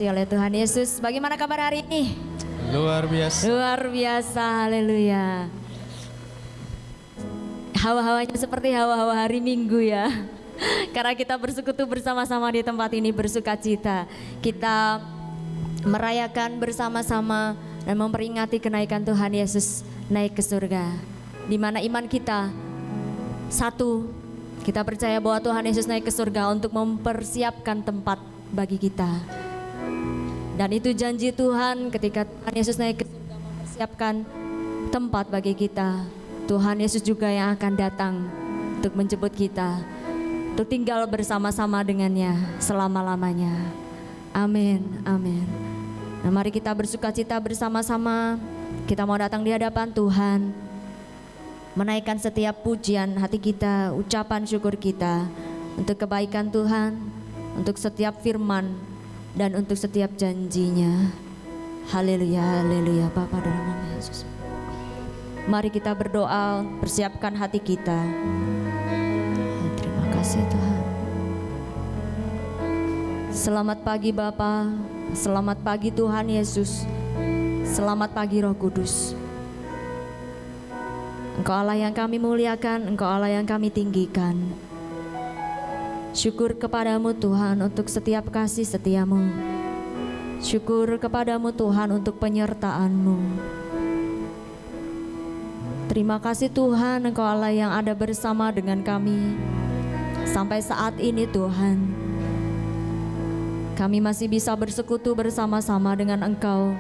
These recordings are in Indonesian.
Oleh Tuhan Yesus. Bagaimana kabar hari ini? Luar biasa. Luar biasa, haleluya. Hawa-hawanya seperti hawa-hawa hari Minggu ya. Karena kita bersekutu bersama-sama di tempat ini, bersuka cita. Kita merayakan bersama-sama dan memperingati kenaikan Tuhan Yesus naik ke surga. Di mana iman kita satu, kita percaya bahwa Tuhan Yesus naik ke surga untuk mempersiapkan tempat bagi kita. Dan itu janji Tuhan ketika Tuhan Yesus naik ke surga mempersiapkan tempat bagi kita. Tuhan Yesus juga yang akan datang untuk menjemput kita, untuk tinggal bersama-sama dengannya selama-lamanya. Amin, amin. Nah, mari kita bersuka cita bersama-sama. Kita mau datang di hadapan Tuhan, menaikkan setiap pujian hati kita, ucapan syukur kita untuk kebaikan Tuhan, untuk setiap firman, dan untuk setiap janjinya. Haleluya, haleluya Bapa dalam nama Yesus. Mari kita berdoa, persiapkan hati kita. Terima kasih Tuhan. Selamat pagi Bapa, selamat pagi Tuhan Yesus, selamat pagi Roh Kudus. Engkau Allah yang kami muliakan, Engkau Allah yang kami tinggikan. Syukur kepadamu Tuhan untuk setiap kasih setiamu. Syukur kepadamu Tuhan untuk penyertaanmu. Terima kasih Tuhan, Engkau Allah yang ada bersama dengan kami sampai saat ini Tuhan. Kami masih bisa bersekutu bersama-sama dengan Engkau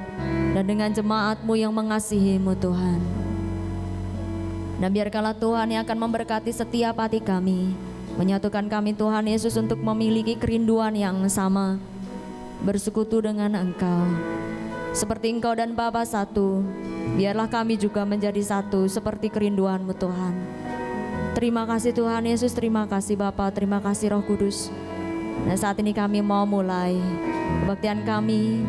dan dengan jemaat-Mu yang mengasihi-Mu Tuhan. Dan biarkanlah Tuhan yang akan memberkati setiap hati kami, menyatukan kami Tuhan Yesus untuk memiliki kerinduan yang sama, bersekutu dengan Engkau. Seperti Engkau dan Bapa satu, biarlah kami juga menjadi satu seperti kerinduan-Mu Tuhan. Terima kasih Tuhan Yesus, terima kasih Bapa, terima kasih Roh Kudus. Dan saat ini kami mau mulai kebaktian kami,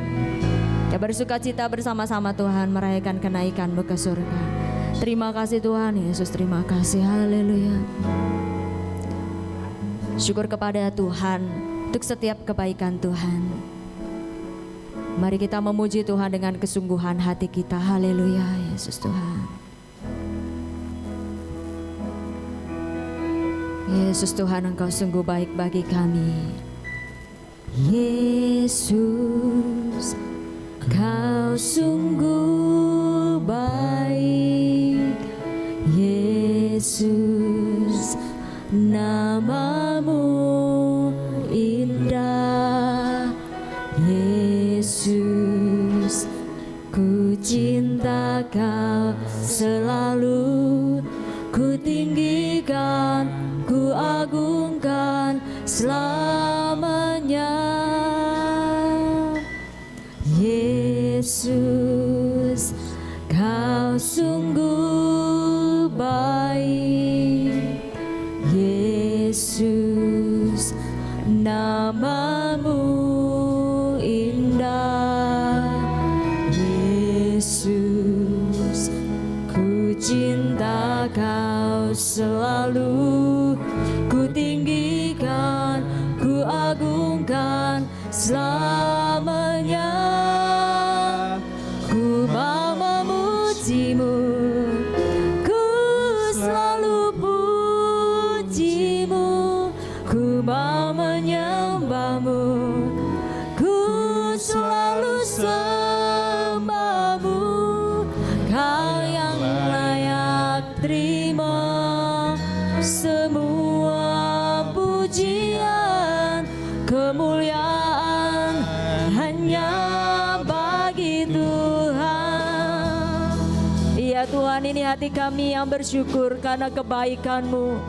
ya bersuka cita bersama-sama Tuhan merayakan kenaikan-Mu ke surga. Terima kasih Tuhan Yesus, terima kasih, haleluya. Syukur kepada Tuhan untuk setiap kebaikan Tuhan. Mari kita memuji Tuhan dengan kesungguhan hati kita. Haleluya, Yesus Tuhan. Yesus Tuhan, Engkau sungguh baik bagi kami. Yesus, Kau sungguh baik. Yesus, Namamu indah. Yesus, ku cinta Kau selalu, ku tinggikan, ku agungkan selamanya. Yesus, Kau sungguh baik. Yesus, Namamu indah. Yesus, ku cinta Kau selalu, ku tinggikan, ku agungkan selamanya. Ku mau memuji-Mu, ku selalu puji-Mu. Ku mau menyembah-Mu, ku selalu sembah-Mu. Kau yang layak terima semua pujian, kemuliaan hanya bagi Tuhan. Iya Tuhan, ini hati kami yang bersyukur karena kebaikan-Mu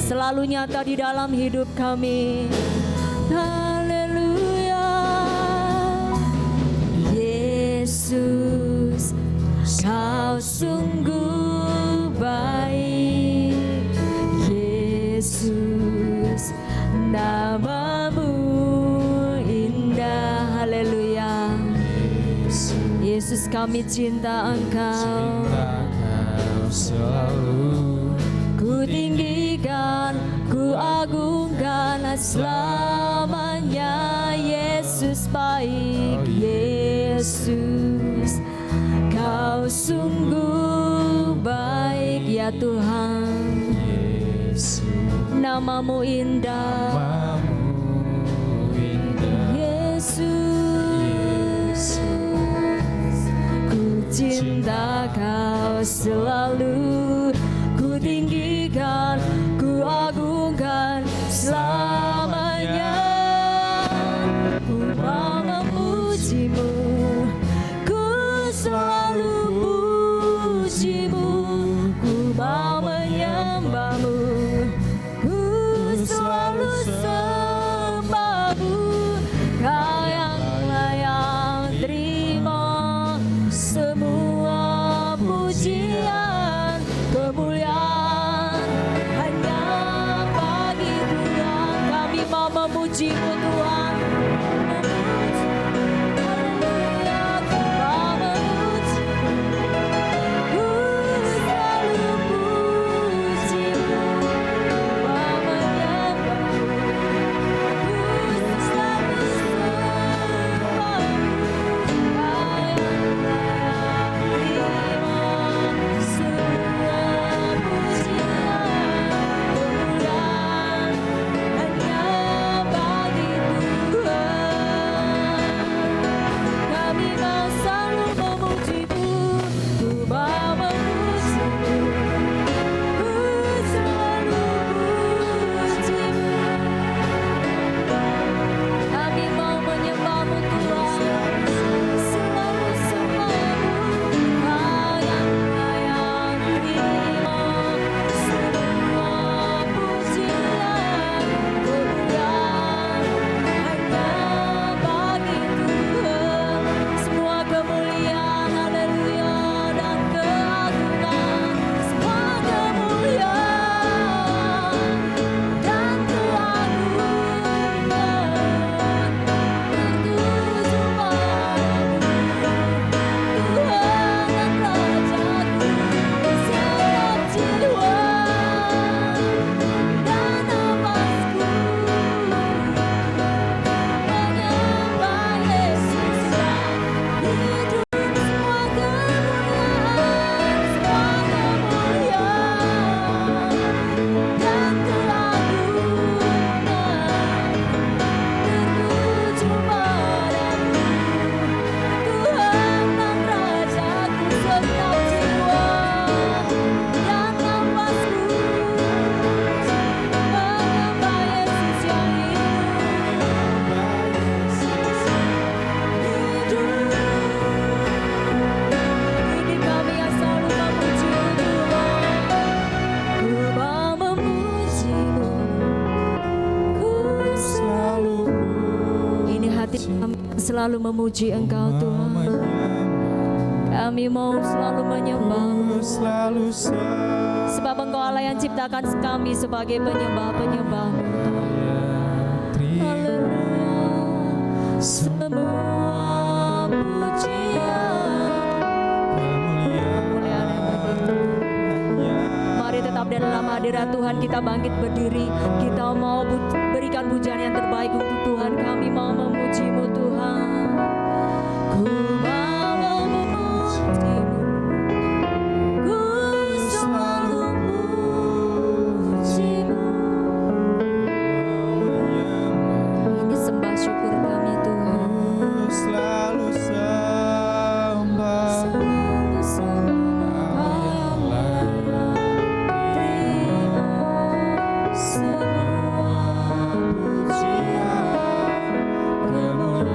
selalu nyata di dalam hidup kami. Haleluya. Yesus, Kau sungguh baik. Yesus, Namamu indah. Haleluya. Yesus, kami cinta Engkau. Selalu Ku tinggikan, ku agungkan selamanya. Yesus baik, Yesus. Kau sungguh baik ya Tuhan. Namamu indah, Yesus. Ku cinta Kau selalu, ku tinggikan, ku agungkan selamanya. Ku mau memuji-Mu, ku selalu puji-Mu, ku mau menyembah-Mu, ku selalu sembah-Mu. Kau yang layak terima semua pujian, kemuliaan hanya bagi Tuhan. Kami mau memuji-Mu Tuhan. Selalu memuji Engkau Tuhan. Kami mau selalu menyembah-Mu, sebab Engkau Allah yang ciptakan kami sebagai penyembah-penyembah-Mu Tuhan. Haleluya. Semua pujian kemuliaan yang bagi Tuhan. Mari tetap dalam hadirat Tuhan kita bangkit berdiri. Kita mau berikan pujian yang terbaik untuk Tuhan. Kami mau memuji-Mu Tuhan. Ku mau memuji-Mu, ku selalu puji-Mu. Ini sembah syukur kami Tuhan. Selalu sembah, Selalu sembah yang layak terima semua pujian, kemuliaan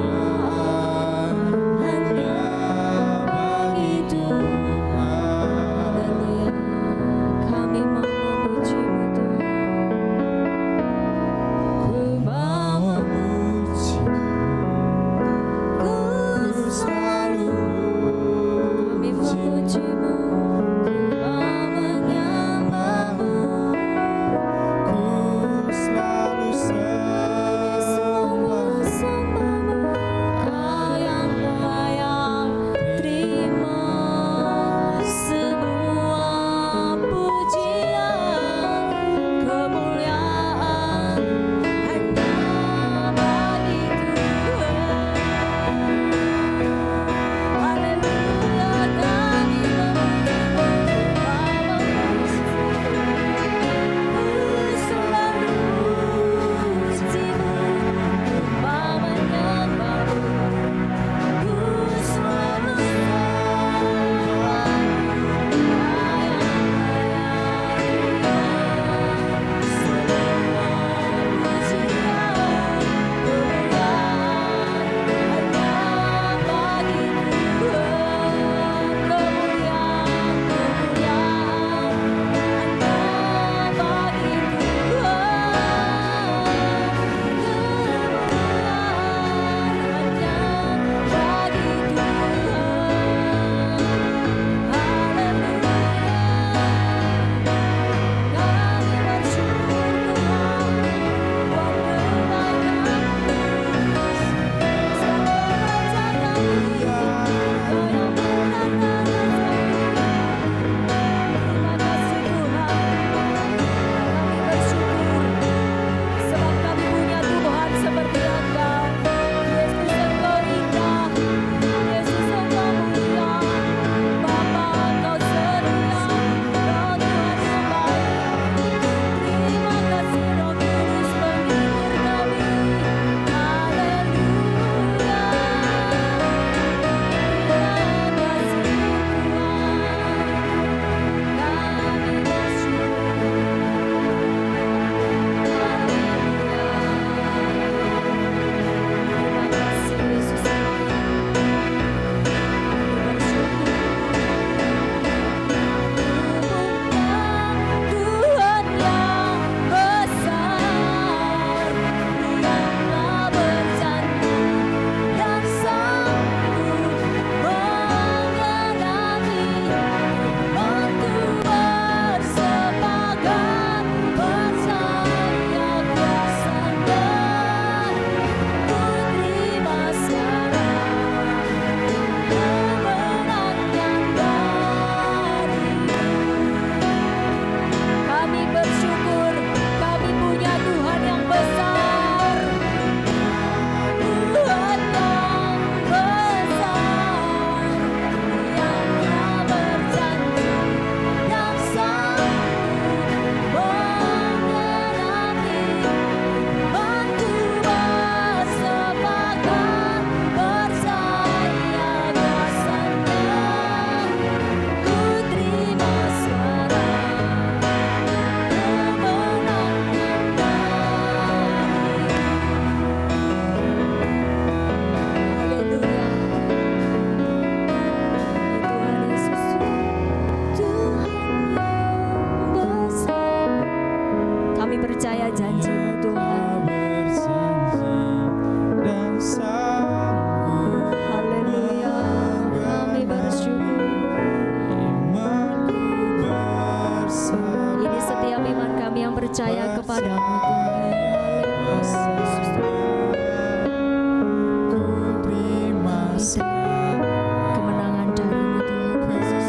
kemenangan darimu Tuhan Yesus.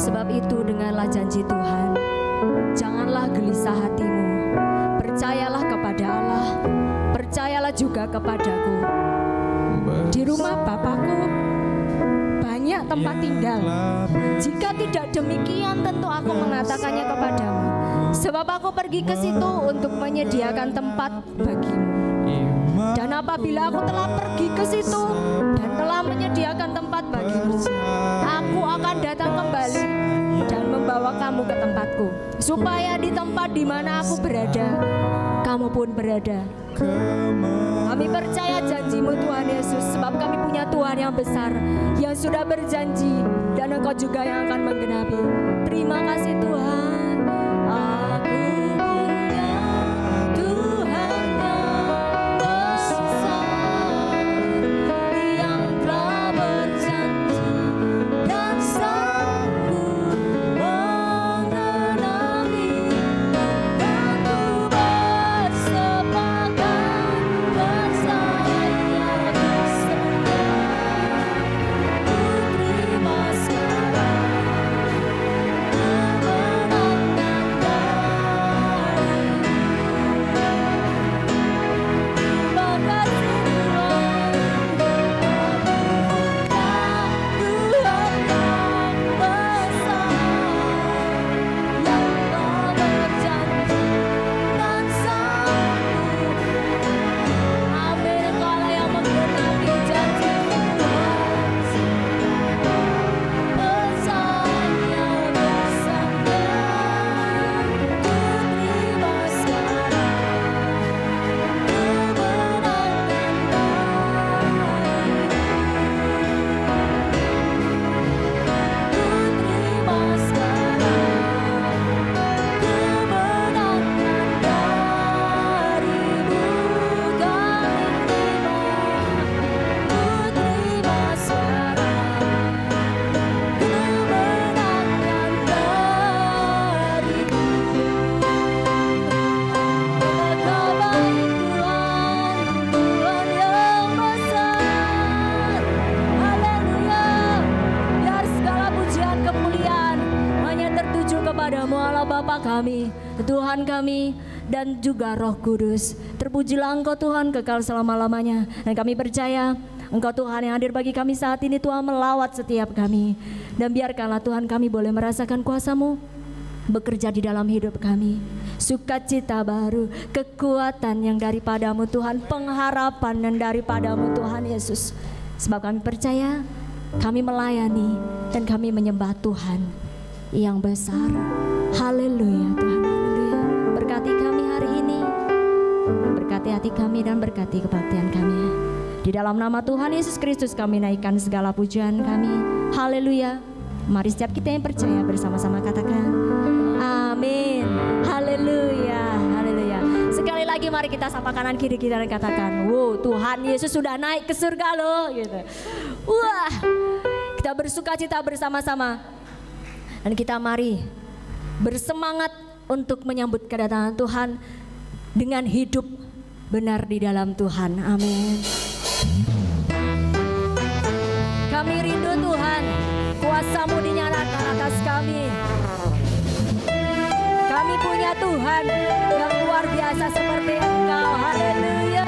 Sebab itu dengarlah janji Tuhan, janganlah gelisah hatimu, percayalah kepada Allah, percayalah juga kepadaku. Di rumah Bapakku banyak tempat tinggal. Jika tidak demikian, tentu aku mengatakannya kepadamu. Sebab aku pergi ke situ untuk menyediakan tempat bagimu. Dan apabila aku telah pergi ke situ dan telah menyediakan tempat bagimu, aku akan datang kembali dan membawa kamu ke tempatku, supaya di tempat di mana aku berada, kamu pun berada. Kami percaya janji-Mu Tuhan Yesus, sebab kami punya Tuhan yang besar, yang sudah berjanji, dan Engkau juga yang akan menggenapi. Terima kasih Tuhan. Aku punya Tuhan yang besar, yang telah berjanji dan sanggup mengenapi. Aku bersepakat percaya bersama, ku terima sekarang kemenangan darimu. Terima kasih Tuhan, Tuhan yang besar, yang telah berjanji dan sanggup. Amin. Engkaulah yang menggenapi janji-Mu Tuhan. Percaya bersama, ku terima sekarang kemenangan darimu. Ku terima sekarang kemenangan darimu. Kami terima, ku terima sekarang kemenangan darimu. Betapa baik Tuhan, Tuhan yang besar. Haleluya. Biar segala pujian kemuliaan hanya tertuju kepadamu Allah Bapa kami, Tuhan kami, dan juga Roh Kudus. Terpujilah Engkau Tuhan kekal selama-lamanya. Dan kami percaya Engkau Tuhan yang hadir bagi kami saat ini, Tuhan melawat setiap kami. Dan biarkanlah Tuhan kami boleh merasakan kuasa-Mu bekerja di dalam hidup kami. Sukacita baru, kekuatan yang daripadamu Tuhan, pengharapan yang daripadamu Tuhan Yesus. Sebab kami percaya, kami melayani dan kami menyembah Tuhan yang besar. Haleluya Tuhan, haleluya. Berkati kami hari ini, berkati hati kami dan berkati kebaktian kami. Di dalam nama Tuhan Yesus Kristus kami naikkan segala pujian kami. Haleluya. Mari setiap kita yang percaya bersama-sama katakan amin. Haleluya, haleluya. Sekali lagi mari kita sapa kanan kiri kita dan katakan, wow, Tuhan Yesus sudah naik ke surga loh gitu. Wah, kita bersukacita bersama-sama. Dan kita mari bersemangat untuk menyambut kedatangan Tuhan dengan hidup benar di dalam Tuhan. Amin. Kami rindu Tuhan, kuasa-Mu dinyatakan atas kami. Kami punya Tuhan yang luar biasa seperti Engkau. Haleluya.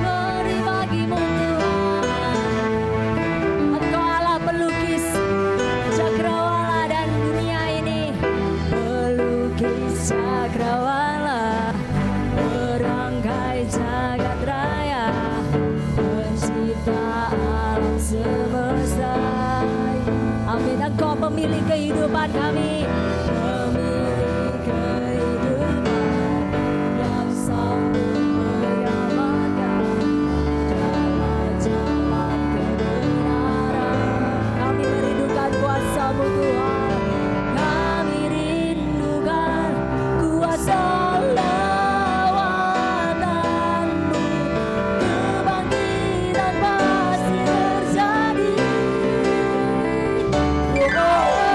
Glory bagi-Mu Tuhan. Engkau Allah pelukis cakrawala dan dunia ini. Pelukis cakrawala, merangkai jagat raya, pencipta alam semesta. Amin. Engkau pemilik kehidupan kami, pemilik kehidupan yang sanggup menyelamatkan dalam jalan kebenaran. Kami merindukan kuasa-Mu Tuhan, kami rindukan kuasa lawanan-Mu. Kebangkitan pasti terjadi. Oh,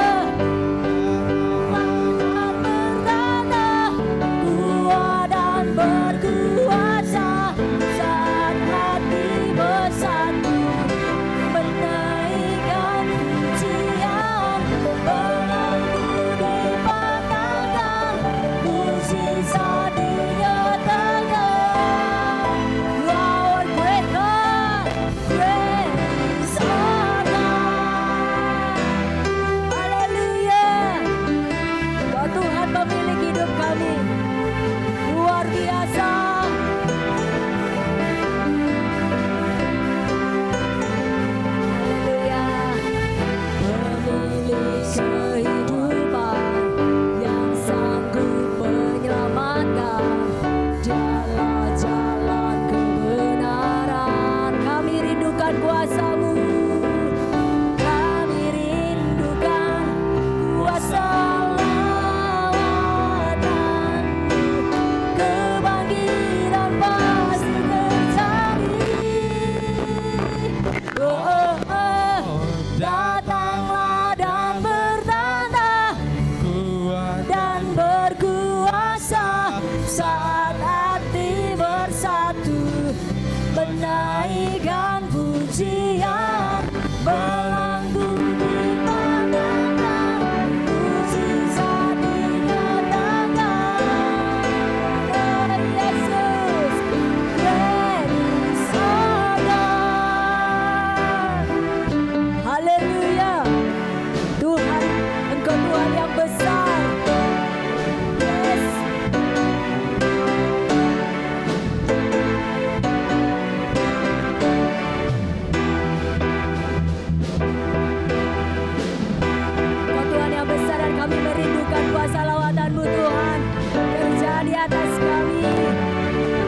kuasa lawatanmu Tuhan terjadi atas kami.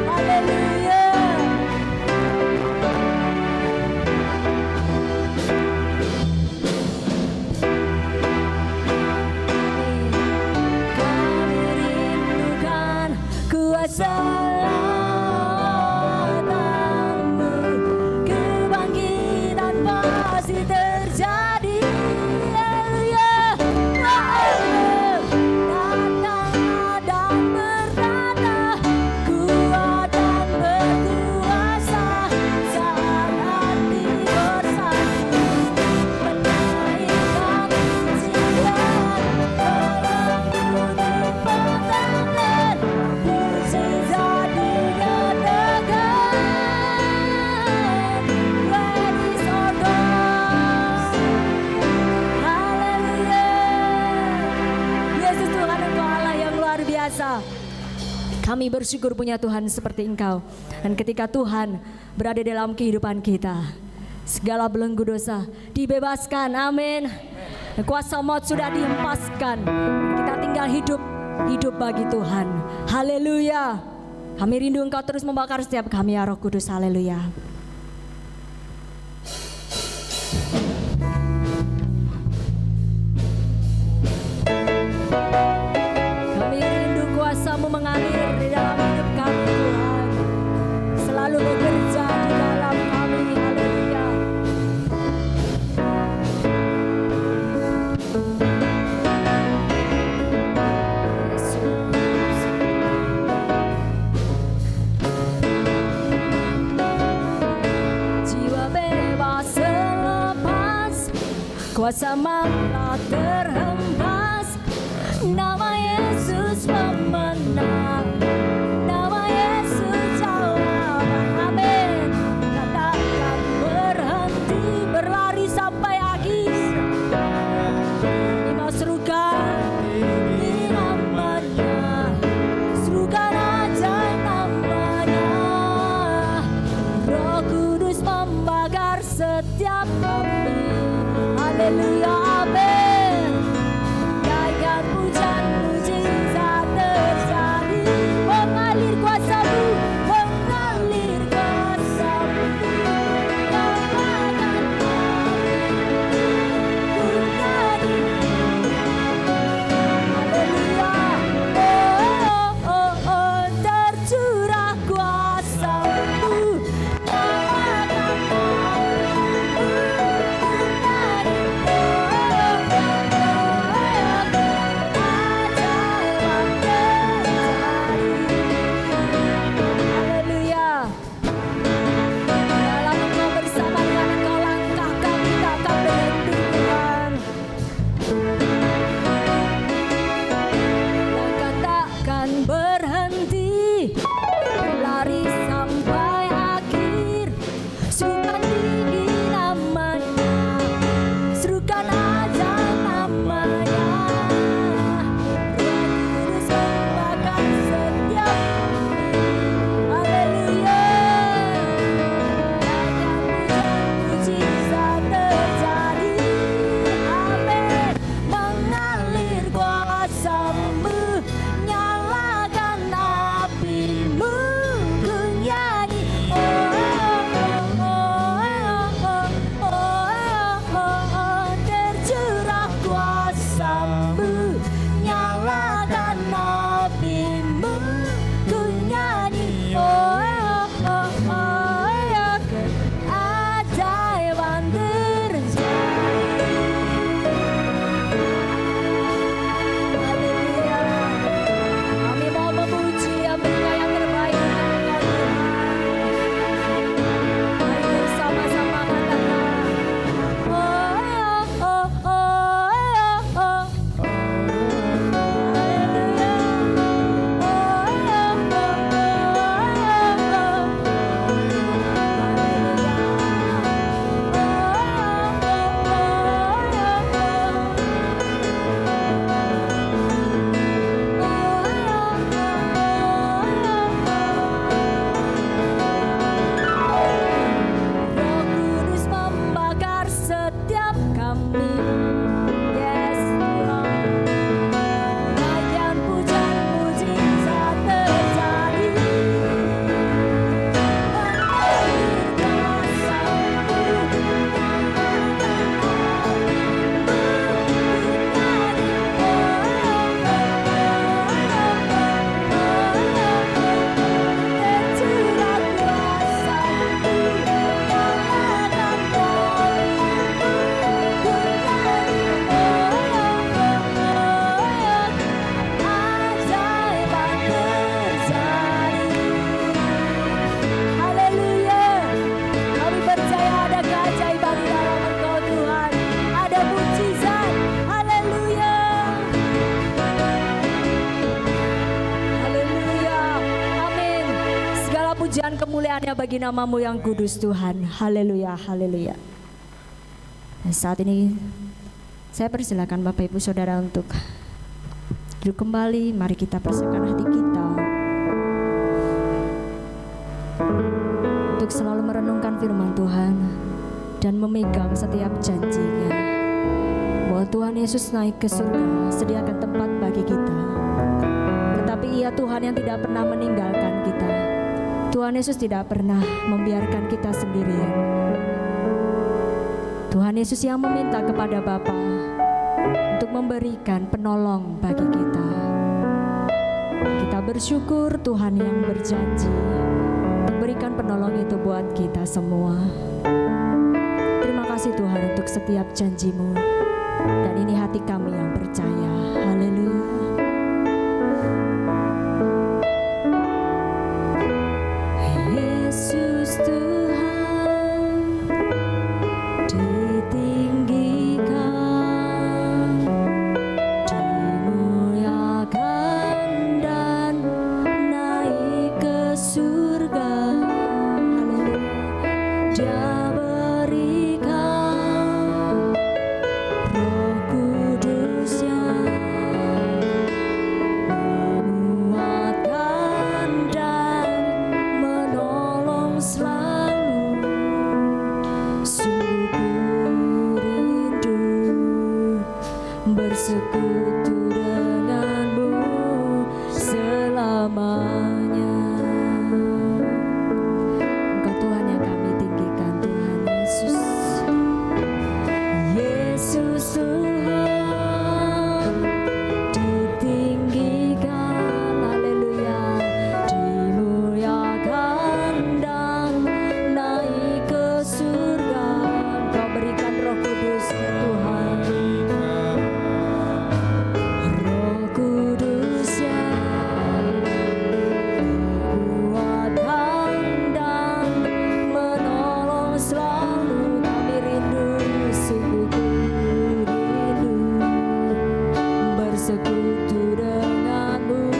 Haleluya. Kami rindukan kuasa lawatanmu, kebangkitan pasti terjadi. Kami bersyukur punya Tuhan seperti Engkau. Dan ketika Tuhan berada dalam kehidupan kita, segala belenggu dosa dibebaskan, amin. Kuasa maut sudah dihempaskan. Kita tinggal hidup bagi Tuhan. Haleluya. Kami rindu Engkau terus membakar setiap kami ya Roh Kudus, haleluya. Kuasamu mengalir di dalam hidup kami Tuhan, selalu bekerja di dalam kami, haleluya. Jiwa bebas selepas kuasa maut terhempas, nama Yesus pemenang, nama Yesus jawaban, amin. Katakan berhenti berlari sampai akhir, serukan di namanya, serukan aja namanya. Roh Kudus membakar setiap kami, haleluya, amin. Pujian mujizat kemuliaannya bagi namamu yang kudus Tuhan. Haleluya, haleluya. Dan saat ini saya persilakan Bapak Ibu Saudara untuk duduk kembali. Mari kita persiapkan hati kita untuk selalu merenungkan firman Tuhan dan memegang setiap janjinya bahwa Tuhan Yesus naik ke surga, sediakan tempat bagi kita. Tetapi Ia Tuhan yang tidak pernah meninggalkan kita. Tuhan Yesus tidak pernah membiarkan kita sendirian. Tuhan Yesus yang meminta kepada Bapa untuk memberikan penolong bagi kita. Kita bersyukur Tuhan yang berjanji memberikan penolong itu buat kita semua. Terima kasih Tuhan untuk setiap janji-Mu. Dan ini hati kami yang percaya. Haleluya. Yesus Tuhan ditinggikan, dimuliakan dan naik ke surga. Haleluya. Dia berikan Roh Kudus-Nya, menguatkan dan menolong selalu. Sungguh rindu bersekutu denganmu selamanya. Engkau Tuhan yang kami tinggikan, Tuhan Yesus. Yesus Tuhan ditinggikan, haleluya, dimuliakan dan naik ke surga. Engkau berikan Roh Kudus ya Tuhan, Roh Kudus ya, menguatkan dan menolong selalu. Kami rindu, sungguh rindu bersekutu denganmu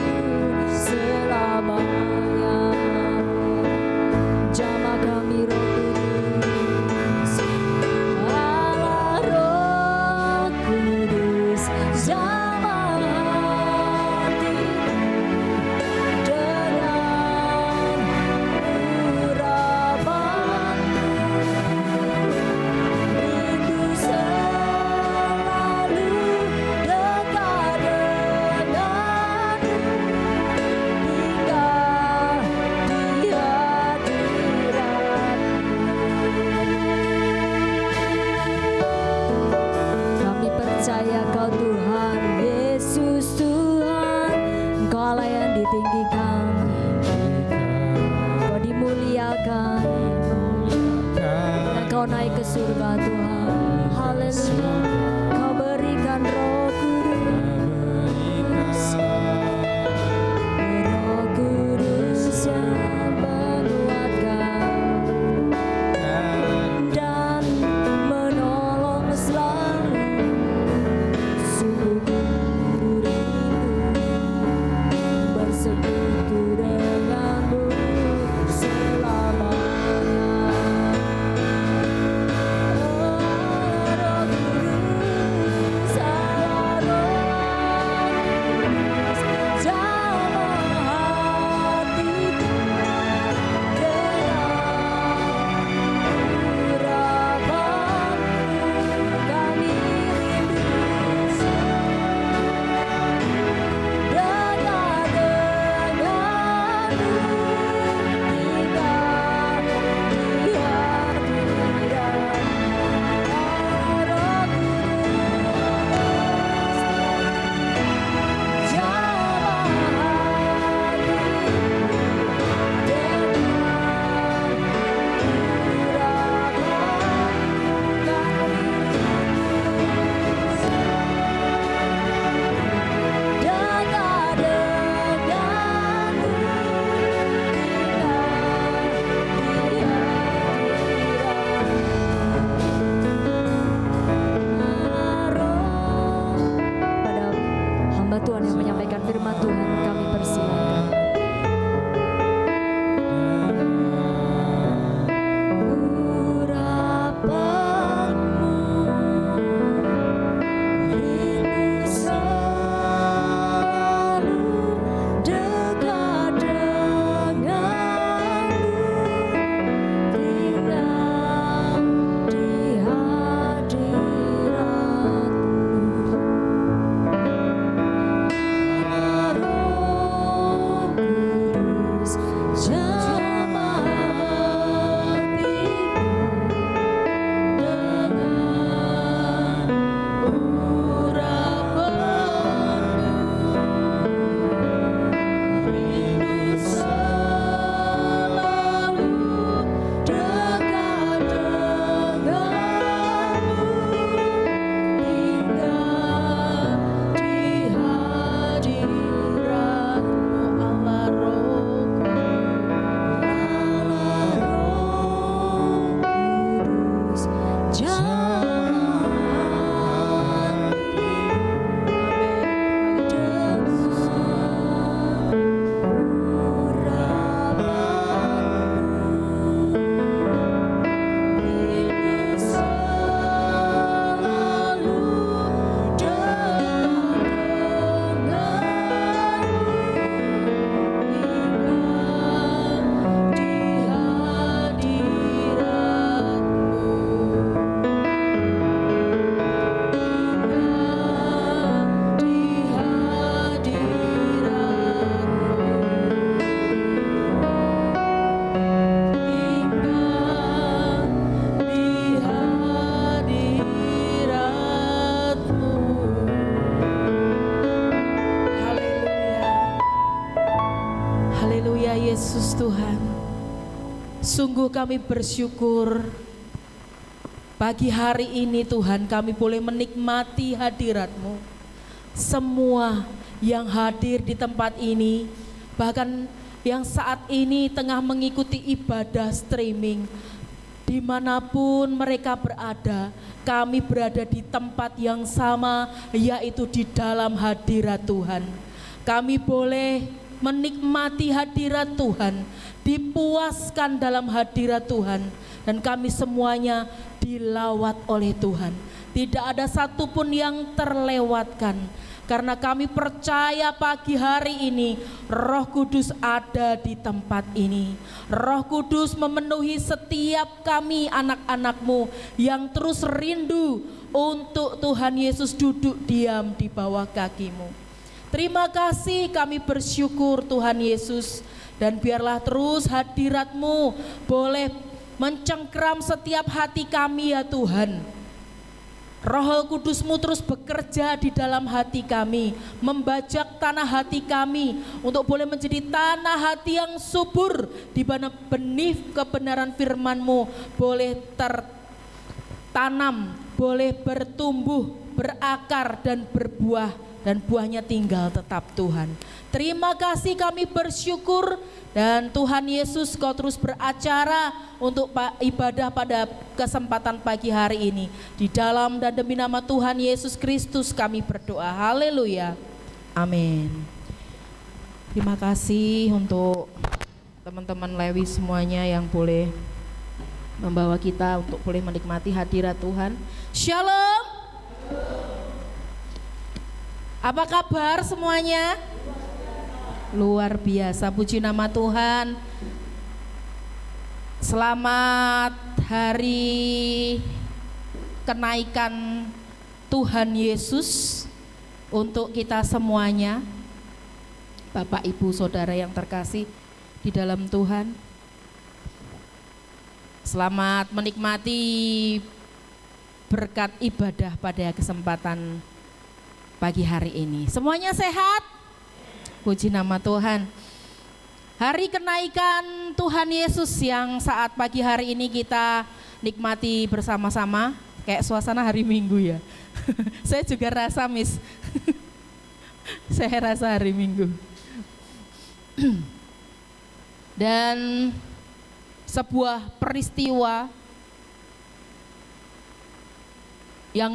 selamanya. Jamah kami Roh Kudus, Allah Roh Kudus, jamah hati dengan urapanmu. Rindu selalu dekat denganmu, tinggal di hadirat-Mu. Kami percaya Kau Tuhan Yesus Tuhan, Engkau Allah yang ditinggikan, Kau dimuliakan, dan Kau naik ke surga Tuhan. Haleluya. Kau berikan Roh Kudus, Roh Kudus yang menguatkan dan menolong selalu. Yesus Tuhan, sungguh kami bersyukur pagi hari ini Tuhan kami boleh menikmati hadirat-Mu. Semua yang hadir di tempat ini, bahkan yang saat ini tengah mengikuti ibadah streaming, dimanapun mereka berada, kami berada di tempat yang sama, yaitu di dalam hadirat Tuhan. Kami boleh menikmati hadirat Tuhan, dipuaskan dalam hadirat Tuhan, dan kami semuanya dilawat oleh Tuhan. Tidak ada satupun yang terlewatkan, karena kami percaya pagi hari ini Roh Kudus ada di tempat ini. Roh Kudus memenuhi setiap kami anak-anak-Mu yang terus rindu untuk Tuhan Yesus duduk diam di bawah kaki-Mu. Terima kasih, kami bersyukur Tuhan Yesus, dan biarlah terus hadirat-Mu boleh mencengkeram setiap hati kami ya Tuhan. Roh Kudus-Mu terus bekerja di dalam hati kami, membajak tanah hati kami untuk boleh menjadi tanah hati yang subur, di mana benih kebenaran firman-Mu boleh tertanam, boleh bertumbuh, berakar dan berbuah, dan buahnya tinggal tetap Tuhan. Terima kasih, kami bersyukur, dan Tuhan Yesus Kau terus beracara untuk ibadah pada kesempatan pagi hari ini. Di dalam dan demi nama Tuhan Yesus Kristus kami berdoa. Haleluya. Amin. Terima kasih untuk teman-teman Lewi semuanya yang boleh membawa kita untuk boleh menikmati hadirat Tuhan. Shalom. Apa kabar semuanya? Luar biasa, puji nama Tuhan. Selamat hari kenaikan Tuhan Yesus untuk kita semuanya. Bapak, Ibu, Saudara yang terkasih di dalam Tuhan. Selamat menikmati berkat ibadah pada kesempatan pagi hari ini. Semuanya sehat? Puji nama Tuhan. Hari kenaikan Tuhan Yesus yang saat pagi hari ini kita nikmati bersama-sama, kayak suasana hari Minggu ya. Saya juga rasa Miss. Saya rasa hari Minggu. Dan sebuah peristiwa yang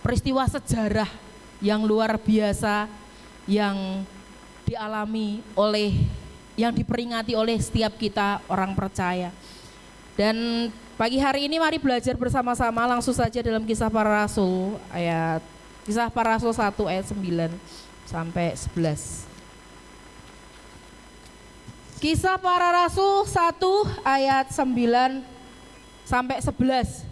peristiwa sejarah yang luar biasa yang dialami oleh, yang diperingati oleh setiap kita orang percaya. Dan pagi hari ini mari belajar bersama-sama langsung saja dalam Kisah Para Rasul Kisah Para Rasul 1 ayat 9 sampai 11. Kisah Para Rasul 1 ayat 9 sampai 11.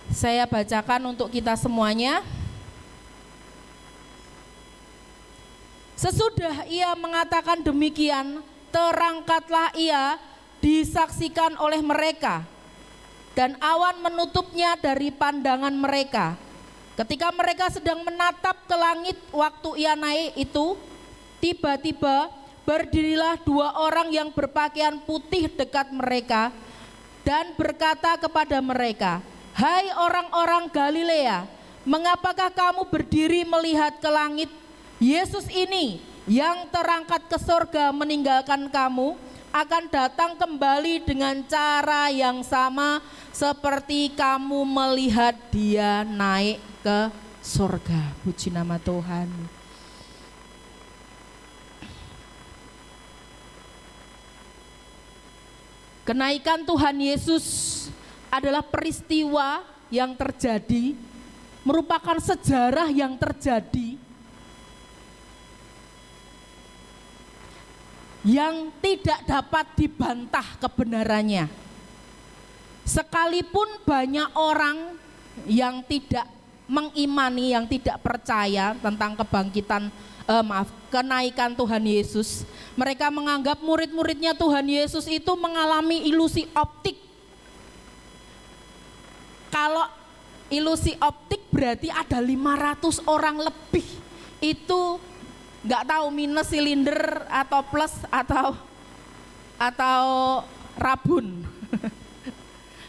Saya bacakan untuk kita semuanya. Sesudah ia mengatakan demikian, terangkatlah ia disaksikan oleh mereka, dan awan menutupnya dari pandangan mereka. Ketika mereka sedang menatap ke langit waktu ia naik itu, tiba-tiba berdirilah dua orang yang berpakaian putih dekat mereka dan berkata kepada mereka, "Hai orang-orang Galilea, mengapakah kamu berdiri melihat ke langit? Yesus ini yang terangkat ke sorga meninggalkan kamu akan datang kembali dengan cara yang sama seperti kamu melihat dia naik ke sorga." Puji nama Tuhan. Kenaikan Tuhan Yesus adalah peristiwa yang terjadi, merupakan sejarah yang terjadi, yang tidak dapat dibantah kebenarannya. Sekalipun banyak orang yang tidak mengimani, yang tidak percaya tentang kenaikan Tuhan Yesus, mereka menganggap murid-muridnya Tuhan Yesus itu mengalami ilusi optik. Kalau ilusi optik berarti ada 500 orang lebih, itu nggak tahu minus silinder atau plus atau rabun.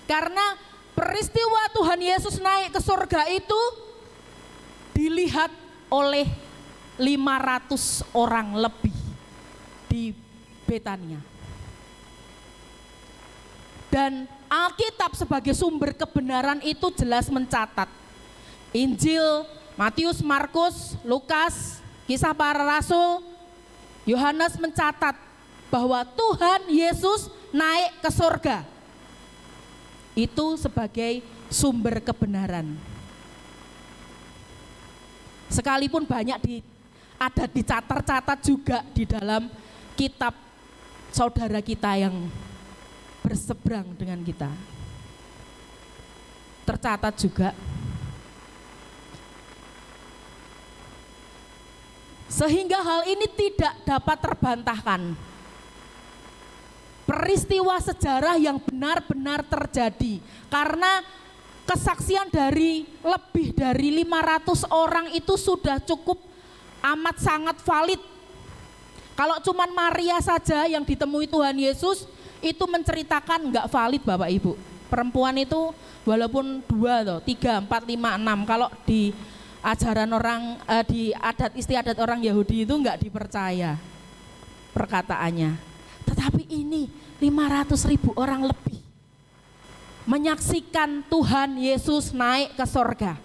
Karena peristiwa Tuhan Yesus naik ke surga itu dilihat oleh 500 orang lebih di Betania. Dan Alkitab sebagai sumber kebenaran itu jelas mencatat. Injil Matius, Markus, Lukas, Kisah Para Rasul, Yohanes mencatat bahwa Tuhan Yesus naik ke surga. Itu sebagai sumber kebenaran. Sekalipun banyak ada dicatat juga di dalam kitab saudara kita yang berseberang dengan kita. Tercatat juga. Sehingga hal ini tidak dapat terbantahkan. Peristiwa sejarah yang benar-benar terjadi karena kesaksian dari lebih dari 500 orang itu sudah cukup amat sangat valid. Kalau cuman Maria saja yang ditemui Tuhan Yesus itu menceritakan enggak valid Bapak Ibu. Perempuan itu walaupun 2, 3, 4, 5, 6 kalau di ajaran orang di adat istiadat orang Yahudi itu enggak dipercaya perkataannya. Tetapi ini 500.000 orang lebih menyaksikan Tuhan Yesus naik ke sorga.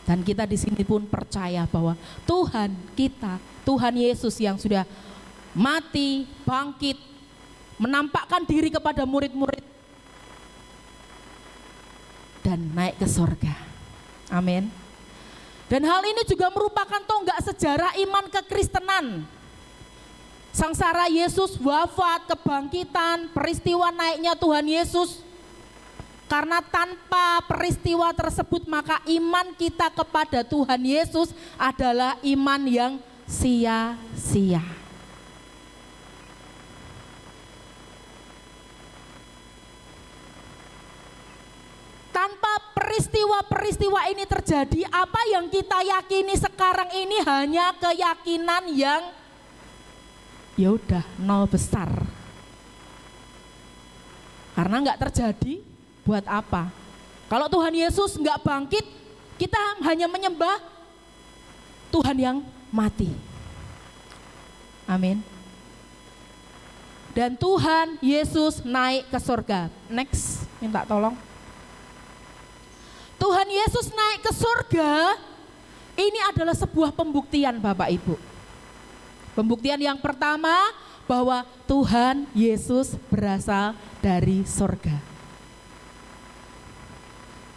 Dan kita di sini pun percaya bahwa Tuhan kita, Tuhan Yesus yang sudah mati, bangkit, menampakkan diri kepada murid-murid dan naik ke sorga. Amin. Dan hal ini juga merupakan tonggak sejarah iman kekristenan. Sangsara Yesus, wafat, kebangkitan, peristiwa naiknya Tuhan Yesus. Karena tanpa peristiwa tersebut maka iman kita kepada Tuhan Yesus adalah iman yang sia-sia. Tanpa peristiwa-peristiwa ini terjadi, apa yang kita yakini sekarang ini hanya keyakinan yang ya udah nol besar. Karena enggak terjadi, buat apa? Kalau Tuhan Yesus enggak bangkit, kita hanya menyembah Tuhan yang mati. Amin. Dan Tuhan Yesus naik ke surga. Next, minta tolong. Tuhan Yesus naik ke surga, ini adalah sebuah pembuktian Bapak Ibu. Pembuktian yang pertama bahwa Tuhan Yesus berasal dari surga.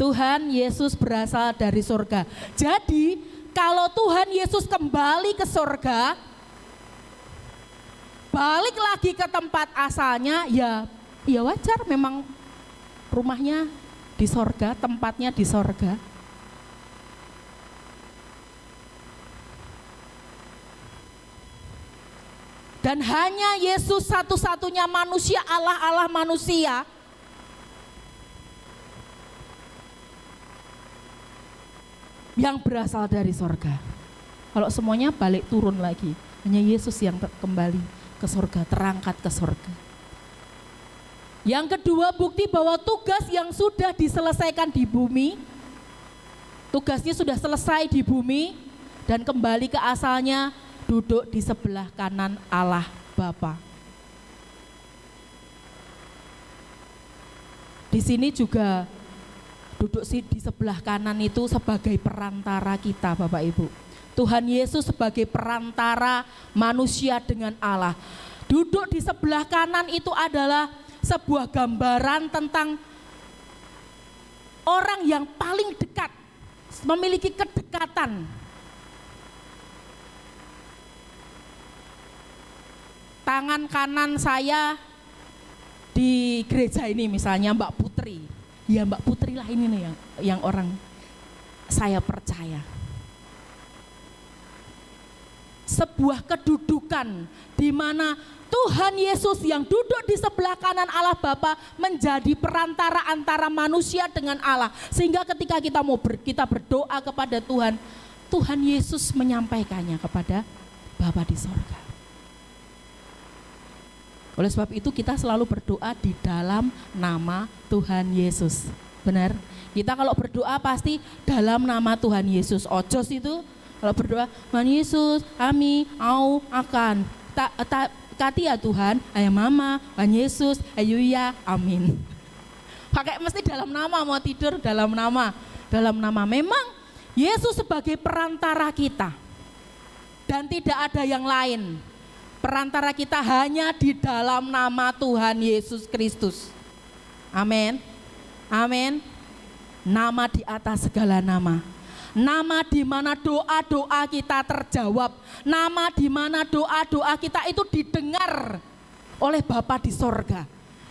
Tuhan Yesus berasal dari surga. Jadi kalau Tuhan Yesus kembali ke surga, balik lagi ke tempat asalnya, ya wajar, memang rumahnya di surga, tempatnya di surga. Dan hanya Yesus satu-satunya manusia, Allah manusia, yang berasal dari surga. Kalau semuanya balik turun lagi, hanya Yesus yang kembali ke surga, terangkat ke surga. Yang kedua, bukti bahwa tugas yang sudah diselesaikan di bumi, tugasnya sudah selesai di bumi dan kembali ke asalnya, duduk di sebelah kanan Allah Bapa. Di sini juga duduk di sebelah kanan itu sebagai perantara kita Bapak Ibu. Tuhan Yesus sebagai perantara manusia dengan Allah. Duduk di sebelah kanan itu adalah sebuah gambaran tentang orang yang paling dekat, memiliki kedekatan. Tangan kanan saya di gereja ini misalnya Mbak Putri. Ya Mbak Putri lah ini nih yang orang saya percaya. Sebuah kedudukan di mana Tuhan Yesus yang duduk di sebelah kanan Allah Bapa menjadi perantara antara manusia dengan Allah. Sehingga ketika kita berdoa kepada Tuhan, Tuhan Yesus menyampaikannya kepada Bapa di sorga. Oleh sebab itu kita selalu berdoa di dalam nama Tuhan Yesus. Benar? Kita kalau berdoa pasti dalam nama Tuhan Yesus. Ojos itu kalau berdoa, Tuhan Yesus, kami, au, akan. Kati ya Tuhan, ayah mama, Tuhan Yesus, ayo ya, amin. Pakai mesti dalam nama, mau tidur dalam nama. Dalam nama. Memang Yesus sebagai perantara kita. Dan tidak ada yang lain. Perantara kita hanya di dalam nama Tuhan Yesus Kristus. Amin. Amin. Nama di atas segala nama. Nama di mana doa-doa kita terjawab. Nama di mana doa-doa kita itu didengar oleh Bapa di sorga.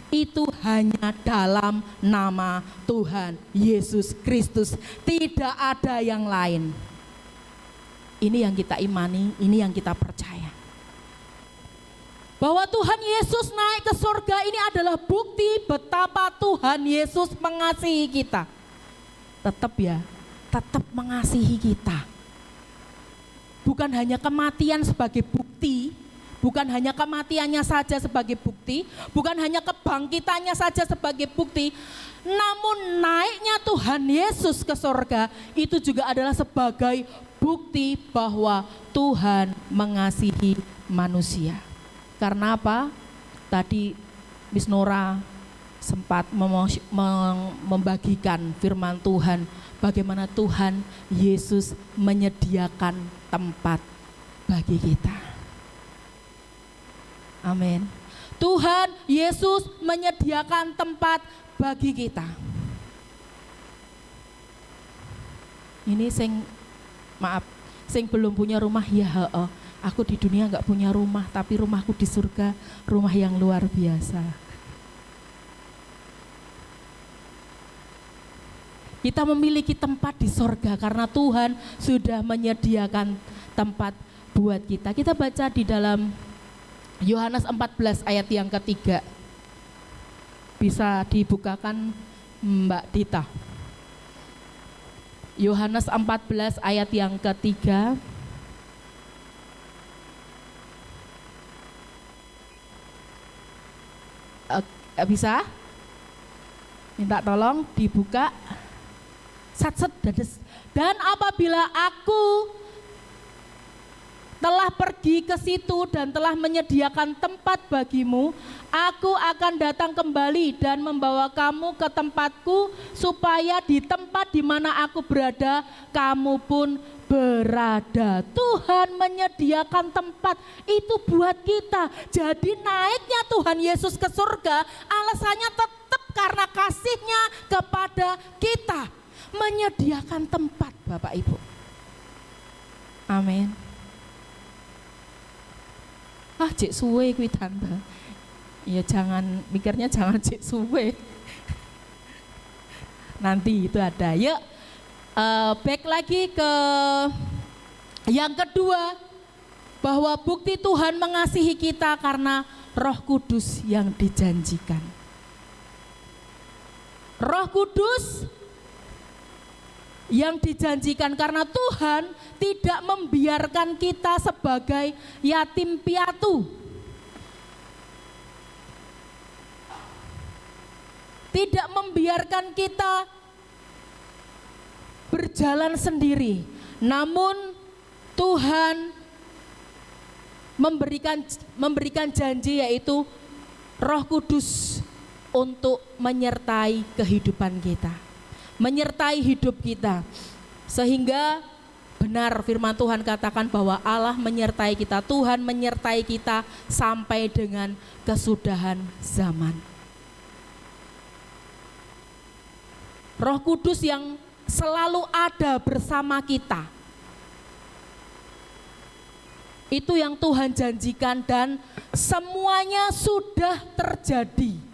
Itu hanya dalam nama Tuhan Yesus Kristus. Tidak ada yang lain. Ini yang kita imani, ini yang kita percaya. Bahwa Tuhan Yesus naik ke surga ini adalah bukti betapa Tuhan Yesus mengasihi kita. Tetap ya, tetap mengasihi kita. Bukan hanya kematian sebagai bukti, bukan hanya kematiannya saja sebagai bukti, bukan hanya kebangkitannya saja sebagai bukti, namun naiknya Tuhan Yesus ke surga itu juga adalah sebagai bukti bahwa Tuhan mengasihi manusia. Karena apa? Tadi Miss Nora sempat membagikan firman Tuhan, bagaimana Tuhan Yesus menyediakan tempat bagi kita. Amin. Tuhan Yesus menyediakan tempat bagi kita. Ini sing belum punya rumah ya, aku di dunia enggak punya rumah, tapi rumahku di surga, rumah yang luar biasa. Kita memiliki tempat di sorga karena Tuhan sudah menyediakan tempat buat kita. Kita baca di dalam Yohanes 14 ayat yang ketiga. Bisa dibukakan Mbak Dita. Yohanes 14 ayat yang ketiga. Bisa? Minta tolong dibuka. Sat-set dades. Dan apabila aku telah pergi ke situ dan telah menyediakan tempat bagimu, aku akan datang kembali dan membawa kamu ke tempatku, supaya di tempat di mana aku berada, kamu pun berada. Tuhan menyediakan tempat itu buat kita. Jadi naiknya Tuhan Yesus ke surga, alasannya tetap karena kasihnya kepada kita. Menyediakan tempat, Bapak Ibu. Amin. Cek suwe kuwi tante. Ya jangan mikirnya jangan cek suwe. Nanti itu ada. Yuk, back lagi ke yang kedua, bahwa bukti Tuhan mengasihi kita karena Roh Kudus yang dijanjikan. Roh Kudus yang dijanjikan karena Tuhan tidak membiarkan kita sebagai yatim piatu. Tidak membiarkan kita berjalan sendiri. Namun Tuhan memberikan janji, yaitu Roh Kudus untuk menyertai kehidupan kita, menyertai hidup kita, sehingga benar firman Tuhan katakan bahwa Allah menyertai kita, Tuhan menyertai kita sampai dengan kesudahan zaman. Roh Kudus yang selalu ada bersama kita, itu yang Tuhan janjikan dan semuanya sudah terjadi.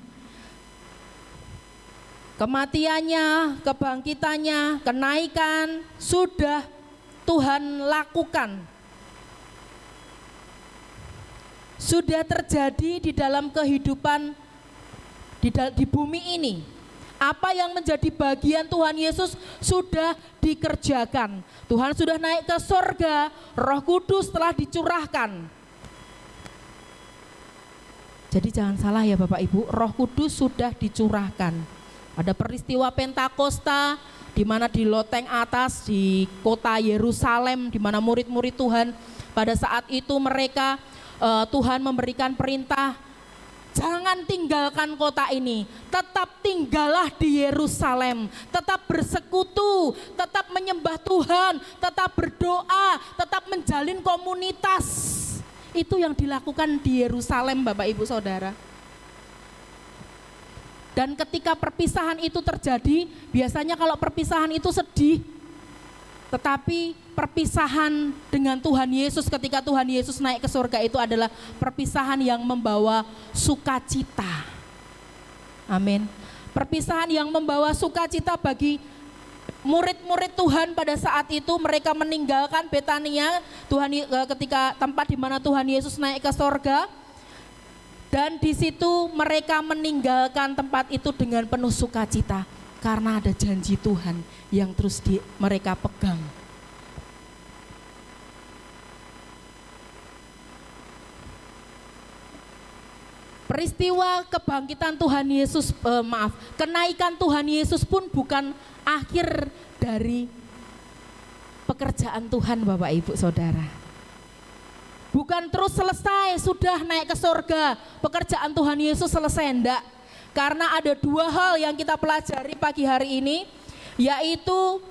Kematiannya, kebangkitannya, kenaikan sudah Tuhan lakukan. Sudah terjadi di dalam kehidupan di bumi ini. Apa yang menjadi bagian Tuhan Yesus sudah dikerjakan. Tuhan sudah naik ke sorga, Roh Kudus telah dicurahkan. Jadi jangan salah ya Bapak Ibu, Roh Kudus sudah dicurahkan. Ada peristiwa Pentakosta di mana di loteng atas di kota Yerusalem, di mana murid-murid Tuhan pada saat itu mereka Tuhan memberikan perintah, jangan tinggalkan kota ini, tetap tinggallah di Yerusalem, tetap bersekutu, tetap menyembah Tuhan, tetap berdoa, tetap menjalin komunitas. Itu yang dilakukan di Yerusalem Bapak Ibu Saudara. Dan ketika perpisahan itu terjadi, biasanya kalau perpisahan itu sedih, tetapi perpisahan dengan Tuhan Yesus ketika Tuhan Yesus naik ke surga itu adalah perpisahan yang membawa sukacita. Amin. Perpisahan yang membawa sukacita bagi murid-murid Tuhan pada saat itu. Mereka meninggalkan Betania, ketika tempat di mana Tuhan Yesus naik ke surga. Dan di situ mereka meninggalkan tempat itu dengan penuh sukacita karena ada janji Tuhan yang terus mereka pegang. Peristiwa kebangkitan Tuhan Yesus, kenaikan Tuhan Yesus pun bukan akhir dari pekerjaan Tuhan Bapak Ibu Saudara. Bukan terus selesai, sudah naik ke surga, pekerjaan Tuhan Yesus selesai, enggak. Karena ada dua hal yang kita pelajari pagi hari ini, yaitu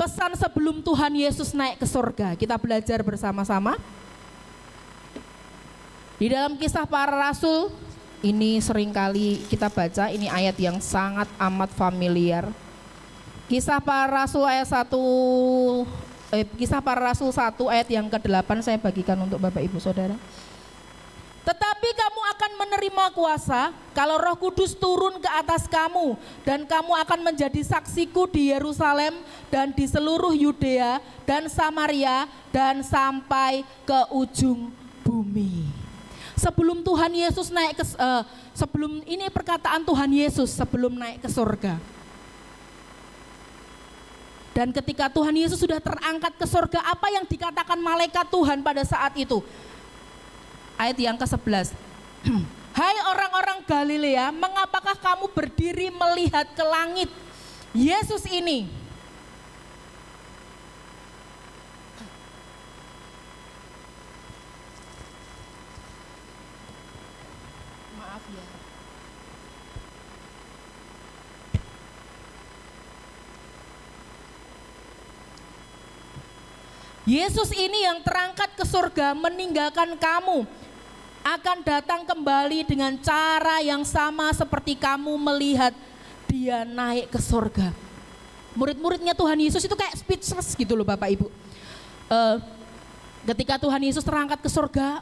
pesan sebelum Tuhan Yesus naik ke surga. Kita belajar bersama-sama. Di dalam Kisah Para Rasul, ini seringkali kita baca, ini ayat yang sangat amat familiar. Kisah Para Rasul ayat 1, Kisah Para Rasul 1 ayat yang ke-8 saya bagikan untuk Bapak Ibu Saudara. Tetapi kamu akan menerima kuasa kalau Roh Kudus turun ke atas kamu, dan kamu akan menjadi saksiku di Yerusalem dan di seluruh Yudea dan Samaria dan sampai ke ujung bumi. Sebelum Tuhan Yesus naik ke sebelum ini perkataan Tuhan Yesus sebelum naik ke surga. Dan ketika Tuhan Yesus sudah terangkat ke surga, apa yang dikatakan malaikat Tuhan pada saat itu? Ayat yang ke-11. Hai orang-orang Galilea, mengapakah kamu berdiri melihat ke langit? Yesus ini maaf ya. Yesus ini yang terangkat ke surga meninggalkan kamu, akan datang kembali dengan cara yang sama seperti kamu melihat dia naik ke surga. Murid-muridnya Tuhan Yesus itu kayak speechless gitu loh Bapak Ibu. Ketika Tuhan Yesus terangkat ke surga,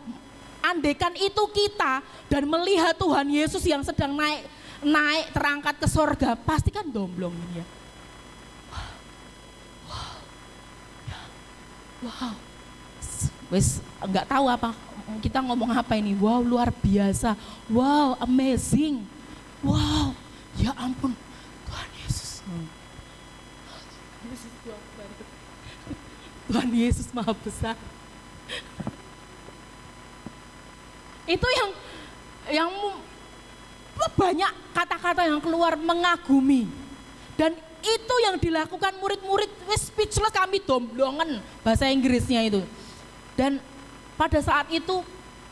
andaikan itu kita dan melihat Tuhan Yesus yang sedang naik terangkat ke surga, pasti kan domblong ya. Wow, wes nggak tahu apa kita ngomong apa ini. Wow, luar biasa. Wow, amazing. Wow, ya ampun, Tuhan Yesus. Tuhan Yesus maha besar. Itu yang banyak kata-kata yang keluar mengagumi. Dan itu yang dilakukan murid-murid, speechless, kami domblongan bahasa Inggrisnya itu. Dan pada saat itu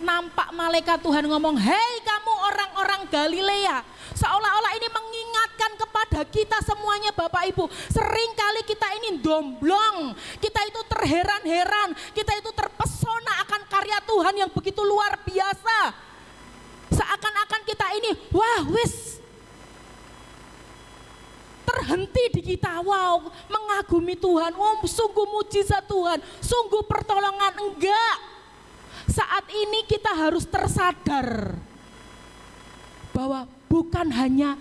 nampak malaikat Tuhan ngomong, hei kamu orang-orang Galilea. Seolah-olah ini mengingatkan kepada kita semuanya Bapak Ibu. Seringkali kita ini domblong, kita itu terheran-heran, kita itu terpesona akan karya Tuhan yang begitu luar biasa. Seakan-akan kita ini, wah wis, terhenti di kita, wow, mengagumi Tuhan, wow, sungguh mujizat Tuhan, sungguh pertolongan. Enggak, saat ini kita harus tersadar bahwa bukan hanya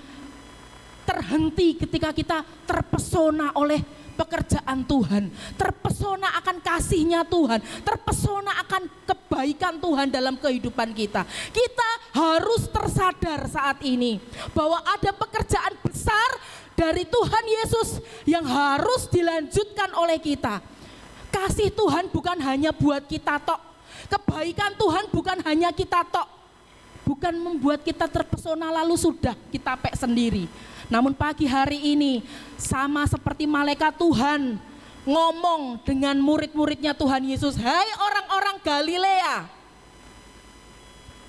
terhenti ketika kita terpesona oleh pekerjaan Tuhan, terpesona akan kasihnya Tuhan, terpesona akan kebaikan Tuhan dalam kehidupan kita. Kita harus tersadar saat ini bahwa ada pekerjaan besar dari Tuhan Yesus yang harus dilanjutkan oleh kita. Kasih Tuhan bukan hanya buat kita tok. Kebaikan Tuhan bukan hanya kita tok. Bukan membuat kita terpesona lalu sudah kita pek sendiri. Namun pagi hari ini sama seperti malaikat Tuhan ngomong dengan murid-muridnya Tuhan Yesus, "Hai orang-orang Galilea,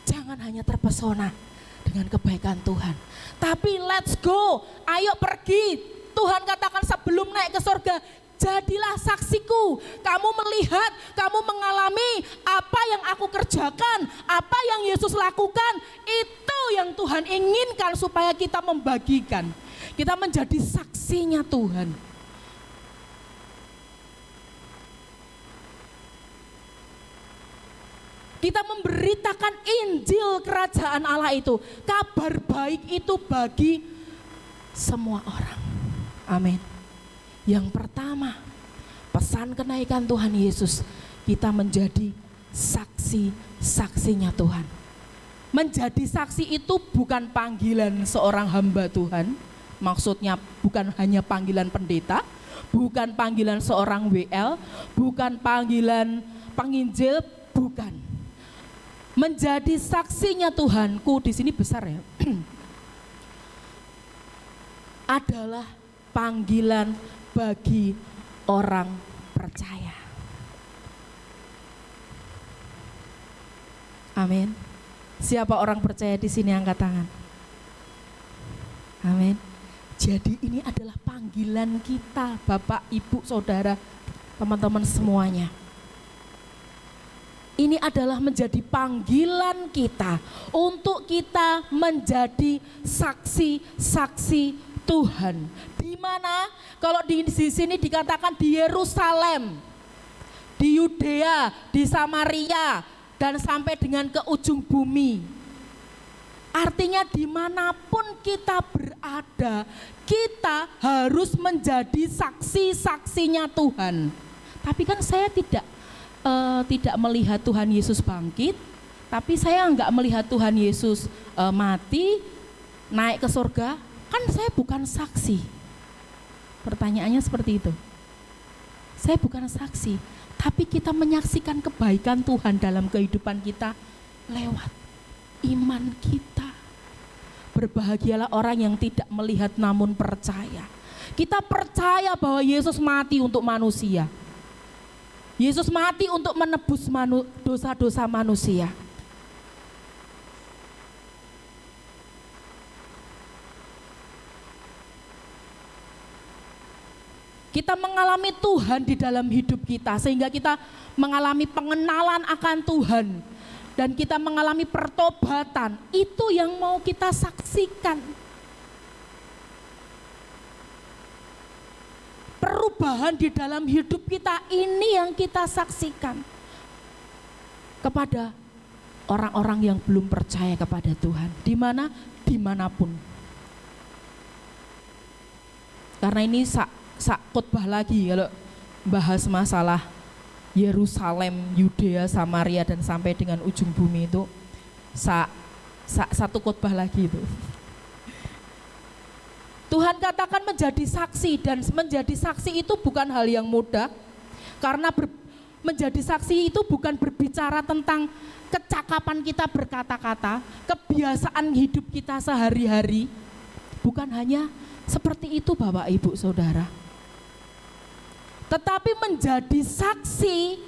jangan hanya terpesona dengan kebaikan Tuhan, tapi let's go, ayo pergi." Tuhan katakan sebelum naik ke surga, jadilah saksiku. Kamu melihat, kamu mengalami apa yang aku kerjakan, apa yang Yesus lakukan. Itu yang Tuhan inginkan supaya kita membagikan. Kita menjadi saksinya Tuhan. Kita memberitakan Injil kerajaan Allah itu. Kabar baik itu bagi semua orang. Amin. Yang pertama, pesan kenaikan Tuhan Yesus, kita menjadi saksi-saksinya Tuhan. Menjadi saksi itu bukan panggilan seorang hamba Tuhan, maksudnya bukan hanya panggilan pendeta, bukan panggilan seorang WL, bukan panggilan penginjil, bukan. Menjadi saksinya Tuhanku di sini besar ya. Adalah panggilan bagi orang percaya. Amin. Siapa orang percaya di sini angkat tangan? Amin. Jadi ini adalah panggilan kita, Bapak, Ibu, Saudara, teman-teman semuanya. Ini adalah menjadi panggilan kita untuk kita menjadi saksi-saksi Tuhan. Di mana? Kalau di sini dikatakan di Yerusalem, di Yudea, di Samaria, dan sampai dengan ke ujung bumi. Artinya dimanapun kita berada, kita harus menjadi saksi-saksinya Tuhan. Tapi kan saya tidak melihat Tuhan Yesus bangkit, tapi saya enggak melihat Tuhan Yesus mati, naik ke surga. Kan saya bukan saksi. Pertanyaannya seperti itu. Saya bukan saksi, tapi kita menyaksikan kebaikan Tuhan dalam kehidupan kita lewat iman kita. Berbahagialah orang yang tidak melihat namun percaya. Kita percaya bahwa Yesus mati untuk manusia. Yesus mati untuk menebus dosa-dosa manusia. Kita mengalami Tuhan di dalam hidup kita sehingga kita mengalami pengenalan akan Tuhan dan kita mengalami pertobatan. Itu yang mau kita saksikan. Perubahan di dalam hidup kita ini yang kita saksikan kepada orang-orang yang belum percaya kepada Tuhan. Di mana? Dimanapun. Karena ini khotbah lagi kalau bahas masalah Yerusalem, Yudea, Samaria dan sampai dengan ujung bumi itu satu khotbah lagi itu. Tuhan katakan menjadi saksi, dan menjadi saksi itu bukan hal yang mudah. Karena menjadi saksi itu bukan berbicara tentang kecakapan kita berkata-kata, kebiasaan hidup kita sehari-hari. Bukan hanya seperti itu Bapak, Ibu, Saudara. Tetapi menjadi saksi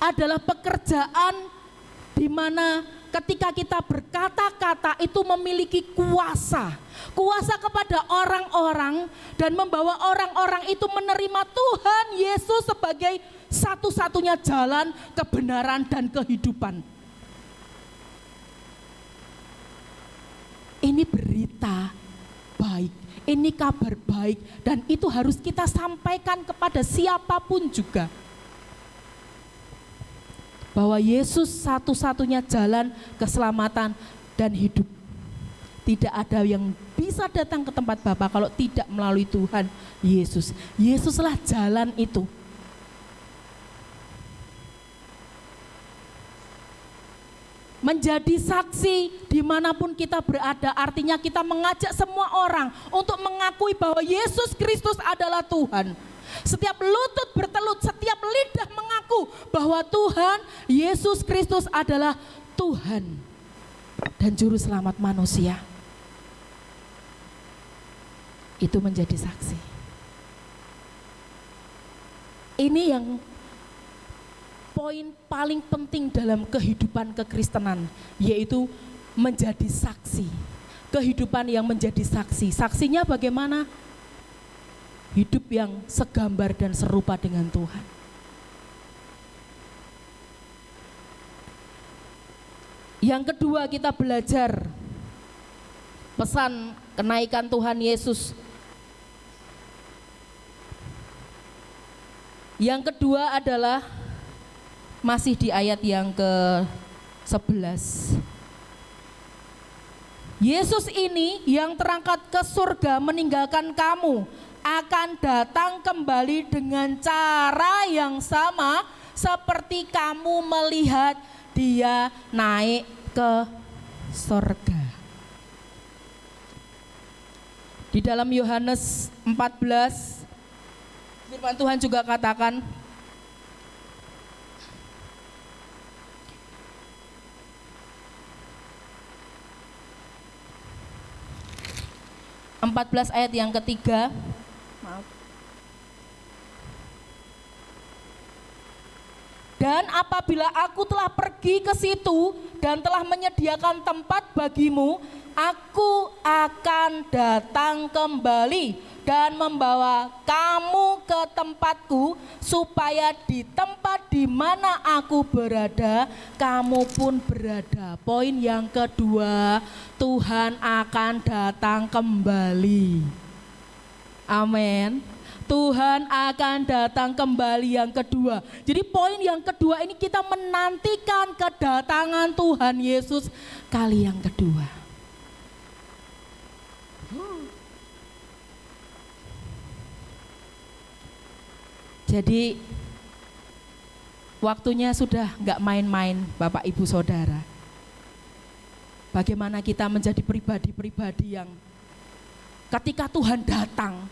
adalah pekerjaan di mana ketika kita berkata-kata itu memiliki kuasa kepada orang-orang dan membawa orang-orang itu menerima Tuhan Yesus sebagai satu-satunya jalan, kebenaran dan kehidupan. Ini berita baik, ini kabar baik, dan itu harus kita sampaikan kepada siapapun juga. Bahwa Yesus satu-satunya jalan keselamatan dan hidup. Tidak ada yang bisa datang ke tempat Bapa kalau tidak melalui Tuhan Yesus. Yesuslah jalan itu. menjadi saksi dimanapun kita berada, artinya kita mengajak semua orang untuk mengakui bahwa Yesus Kristus adalah Tuhan. Setiap lutut bertelut, setiap lidah mengaku bahwa Tuhan Yesus Kristus adalah Tuhan dan Juru Selamat manusia. Itu menjadi saksi. Ini yang poin paling penting dalam kehidupan kekristenan, yaitu menjadi saksi. Kehidupan yang menjadi saksi. Saksinya bagaimana? Hidup yang segambar dan serupa dengan Tuhan. Yang kedua, kita belajar pesan kenaikan Tuhan Yesus. Yang kedua adalah masih di ayat yang ke-11. Yesus ini yang terangkat ke surga meninggalkan kamu akan datang kembali dengan cara yang sama seperti kamu melihat dia naik ke surga. Di dalam Yohanes 14 firman Tuhan juga katakan, 14 ayat yang ketiga. Dan apabila aku telah pergi ke situ dan telah menyediakan tempat bagimu, aku akan datang kembali dan membawa kamu ke tempatku, supaya di tempat di mana aku berada, kamu pun berada. Poin yang kedua, Tuhan akan datang kembali. Amin. Tuhan akan datang kembali yang kedua. Jadi poin yang kedua ini kita menantikan kedatangan Tuhan Yesus kali yang kedua. Jadi waktunya sudah enggak main-main Bapak Ibu Saudara. Bagaimana kita menjadi pribadi-pribadi yang ketika Tuhan datang,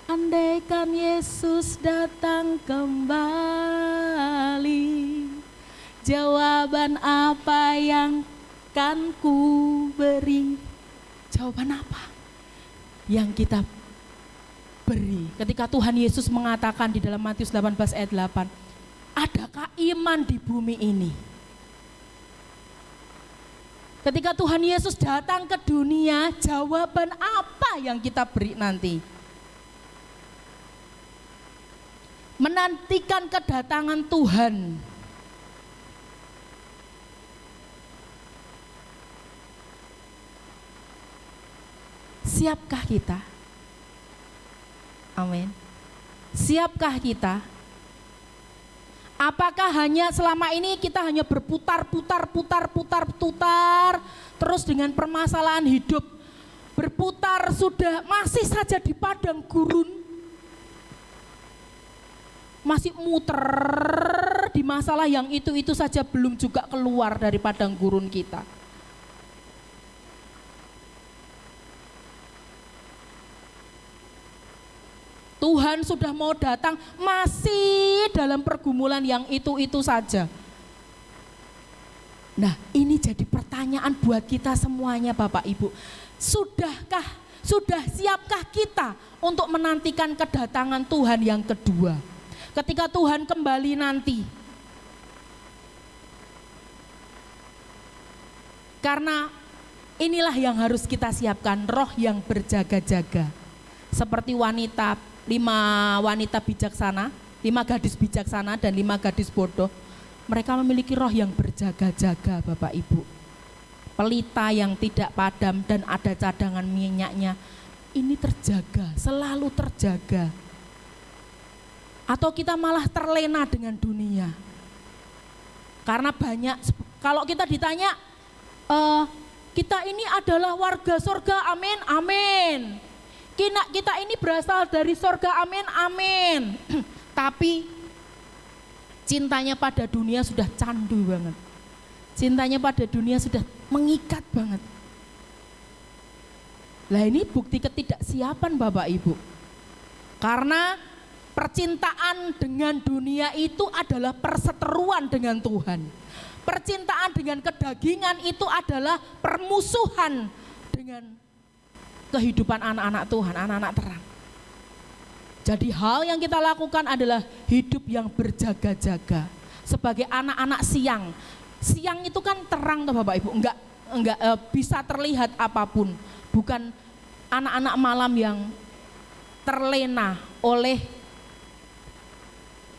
andaikan Yesus datang kembali, jawaban apa yang kan ku beri? Jawaban apa yang kita beri ketika Tuhan Yesus mengatakan di dalam Matius 18 ayat 8, adakah iman di bumi ini? Ketika Tuhan Yesus datang ke dunia, jawaban apa yang kita beri nanti? Menantikan kedatangan Tuhan. Siapkah kita? Amin. Siapkah kita? Apakah hanya selama ini kita hanya berputar terus dengan permasalahan hidup, berputar sudah masih saja di padang gurun, masih muter di masalah yang itu saja, belum juga keluar dari padang gurun kita. Tuhan sudah mau datang, masih dalam pergumulan yang itu saja. Nah, ini jadi pertanyaan buat kita semuanya Bapak Ibu. Sudah siapkah kita untuk menantikan kedatangan Tuhan yang kedua? Ketika Tuhan kembali nanti. Karena inilah yang harus kita siapkan, roh yang berjaga-jaga. Seperti 5 wanita bijaksana, 5 gadis bijaksana dan 5 gadis bodoh. Mereka memiliki roh yang berjaga-jaga Bapak Ibu. Pelita yang tidak padam dan ada cadangan minyaknya. Ini terjaga, selalu terjaga. Atau kita malah terlena dengan dunia. Karena banyak, kalau kita ditanya, kita ini adalah warga surga, amin, amin. Kita ini berasal dari sorga, amin, amin. Tapi cintanya pada dunia sudah candu banget. Cintanya pada dunia sudah mengikat banget. Lah ini bukti ketidaksiapan Bapak Ibu. Karena percintaan dengan dunia itu adalah perseteruan dengan Tuhan. Percintaan dengan kedagingan itu adalah permusuhan dengan kehidupan anak-anak Tuhan, anak-anak terang. Jadi hal yang kita lakukan adalah hidup yang berjaga-jaga sebagai anak-anak siang. Siang itu kan terang toh Bapak Ibu, enggak bisa terlihat apapun. Bukan anak-anak malam yang terlena oleh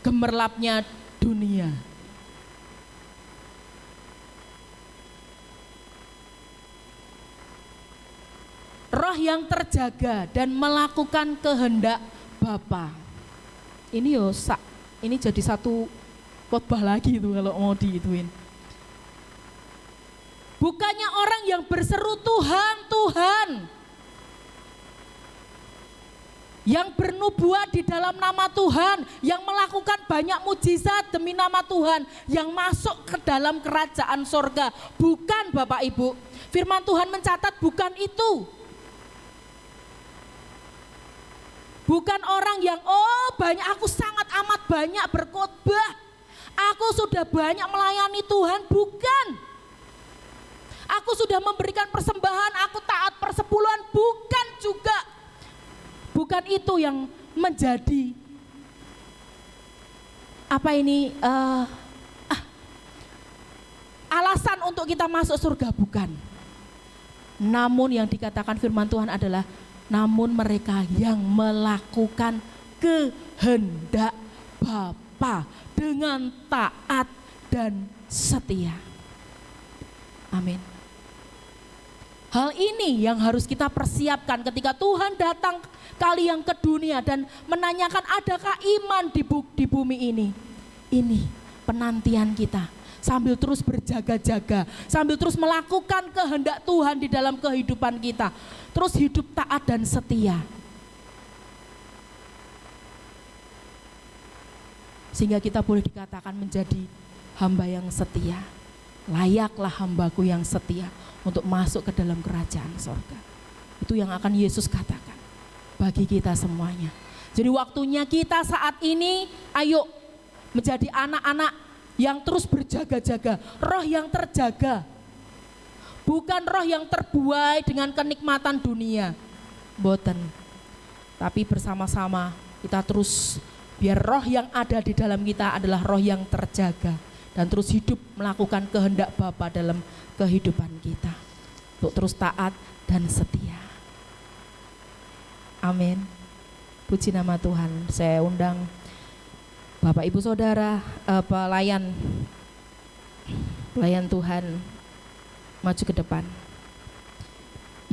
gemerlapnya dunia. Roh yang terjaga dan melakukan kehendak Bapa. Ini ini jadi satu khotbah lagi itu kalau mau diituin. Bukannya orang yang berseru Tuhan, Tuhan, yang bernubuat di dalam nama Tuhan, yang melakukan banyak mujizat demi nama Tuhan, yang masuk ke dalam kerajaan sorga. Bukan Bapak Ibu, firman Tuhan mencatat bukan itu. Bukan orang yang aku sangat amat banyak berkhotbah, aku sudah banyak melayani Tuhan, bukan. Aku sudah memberikan persembahan, aku taat persepuluhan, bukan juga. Bukan itu yang menjadi alasan untuk kita masuk surga, bukan. Namun yang dikatakan firman Tuhan adalah namun mereka yang melakukan kehendak Bapa dengan taat dan setia. Amin. Hal ini yang harus kita persiapkan ketika Tuhan datang kali yang ke dunia dan menanyakan adakah iman di bumi ini. Ini penantian kita sambil terus berjaga-jaga, sambil terus melakukan kehendak Tuhan di dalam kehidupan kita. Terus hidup taat dan setia. Sehingga kita boleh dikatakan menjadi hamba yang setia. Layaklah hambaku yang setia untuk masuk ke dalam kerajaan sorga. Itu yang akan Yesus katakan bagi kita semuanya. Jadi waktunya kita saat ini, ayo menjadi anak-anak yang terus berjaga-jaga. Roh yang terjaga, bukan roh yang terbuai dengan kenikmatan dunia. Boten. Tapi bersama-sama kita terus, biar roh yang ada di dalam kita adalah roh yang terjaga dan terus hidup melakukan kehendak Bapa dalam kehidupan kita. Untuk terus taat dan setia. Amin. Puji nama Tuhan. Saya undang Bapak Ibu Saudara, pelayan Tuhan maju ke depan.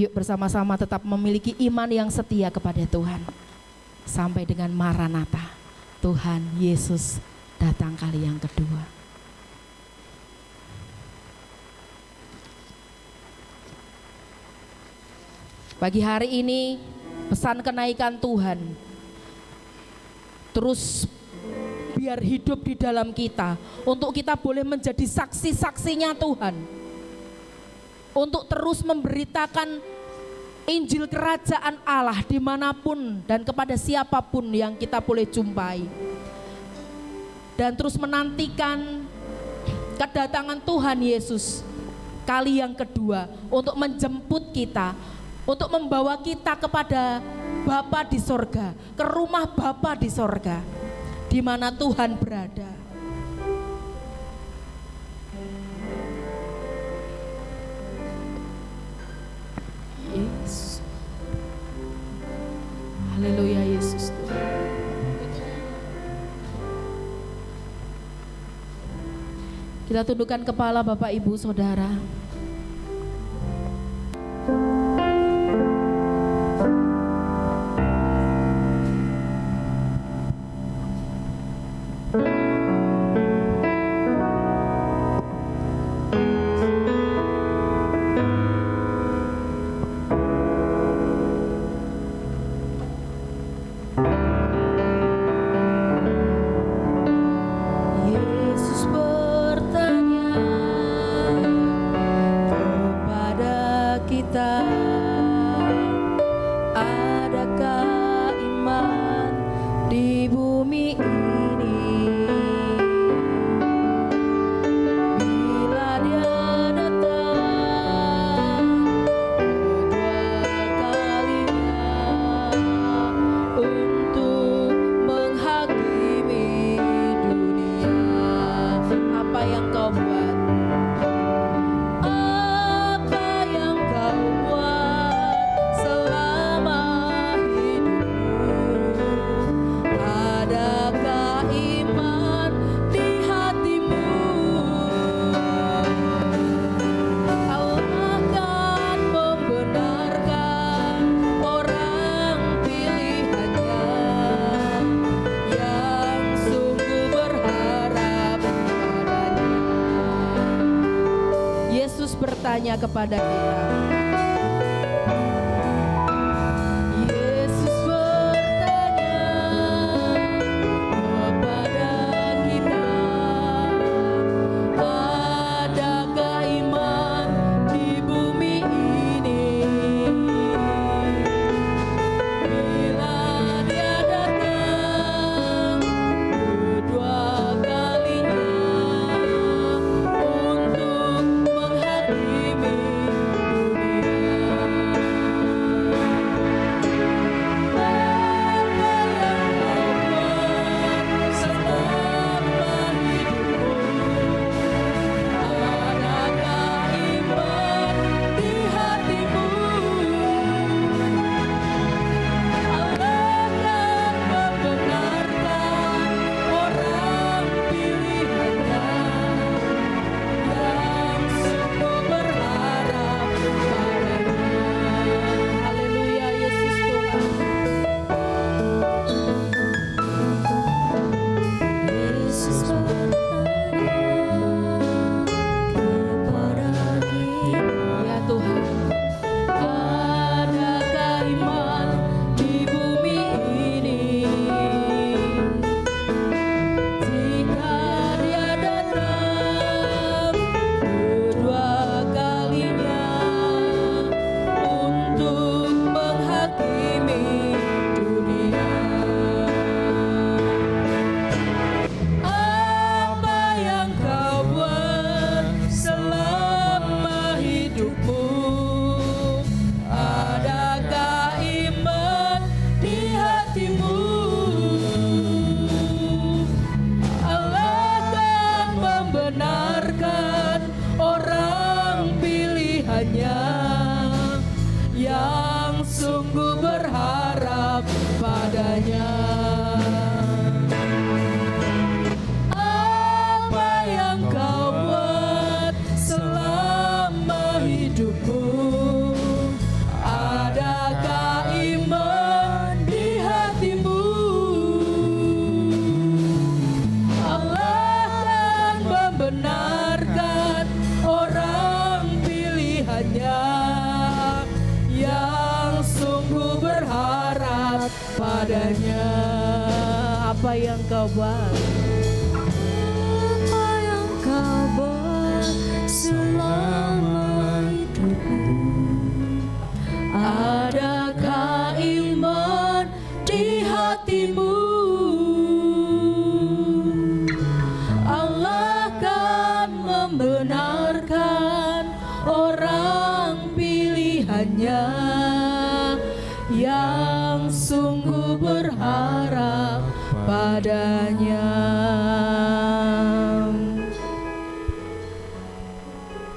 Yuk bersama-sama tetap memiliki iman yang setia kepada Tuhan sampai dengan Maranatha, Tuhan Yesus datang kali yang kedua. Pagi hari ini pesan kenaikan Tuhan terus biar hidup di dalam kita, untuk kita boleh menjadi saksi-saksinya Tuhan, untuk terus memberitakan Injil kerajaan Allah dimanapun dan kepada siapapun yang kita boleh jumpai, dan terus menantikan kedatangan Tuhan Yesus kali yang kedua untuk menjemput kita, untuk membawa kita kepada Bapa di sorga, ke rumah Bapa di sorga, di mana Tuhan berada. Yesus. Haleluya Yesus. Kita tundukkan kepala Bapak Ibu Saudara. bertanya kepada kita. Yesus bertanya kepada kita, adakah iman di bumi ini? Bila Dia datang kedua kalinya untuk menghakimi dunia. Haleluya, Yesus Tuhan. Yesus bertanya kepada kita, Ya Tuhan, adakah iman di bumi ini? Jika Dia datang kedua kalinya untuk menghakimi dunia. Apa yang kau buat selama hidupmu? Adakah iman di hatimu? Allah akan membenarkan orang pilihannya yang sungguh berharap padanya. Apa yang kau buat selama hidupmu? Adakah iman di hatimu? Allah akan membenarkan orang pilihannya yang sungguh berharap padanya. Apa yang kau buat? apa yang kau buat selama hidupmu? Adakah iman di hatimu? Allah akan membenarkan orang pilihannya yang sungguh berharap padanya.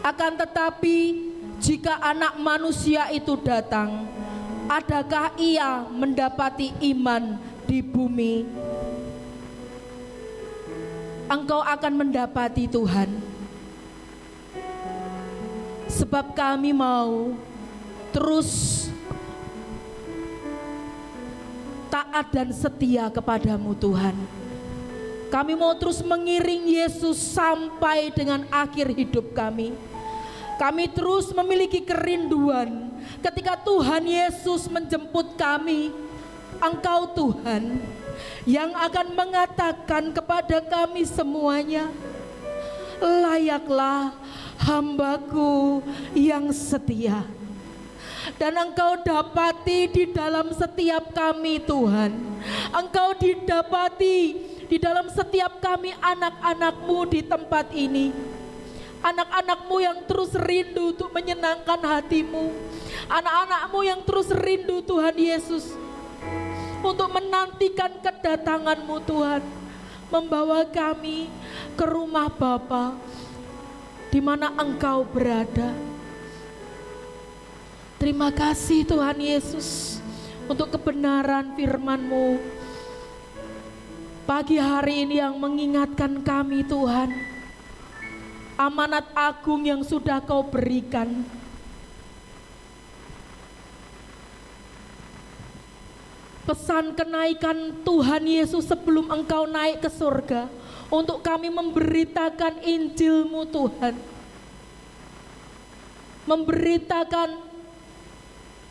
Akan tetapi jika Anak Manusia itu datang, adakah Ia mendapati iman di bumi? Engkau akan mendapati Tuhan, sebab kami mau terus taat dan setia kepadamu Tuhan. Kami mau terus mengiring Yesus sampai dengan akhir hidup kami. Kami terus memiliki kerinduan ketika Tuhan Yesus menjemput kami. Engkau Tuhan yang akan mengatakan kepada kami semuanya, layaklah hambaku yang setia. Dan Engkau dapati di dalam setiap kami Tuhan. Engkau didapati di dalam setiap kami anak-anak-Mu di tempat ini. Anak-anak-Mu yang terus rindu untuk menyenangkan hati-Mu. Anak-anak-Mu yang terus rindu Tuhan Yesus untuk menantikan kedatangan-Mu Tuhan. Membawa kami ke rumah Bapa di mana Engkau berada. Terima kasih Tuhan Yesus untuk kebenaran firman-Mu. Pagi hari ini yang mengingatkan kami Tuhan, amanat agung yang sudah Kau berikan. Pesan kenaikan Tuhan Yesus sebelum Engkau naik ke surga, untuk kami memberitakan Injil-Mu Tuhan. memberitakan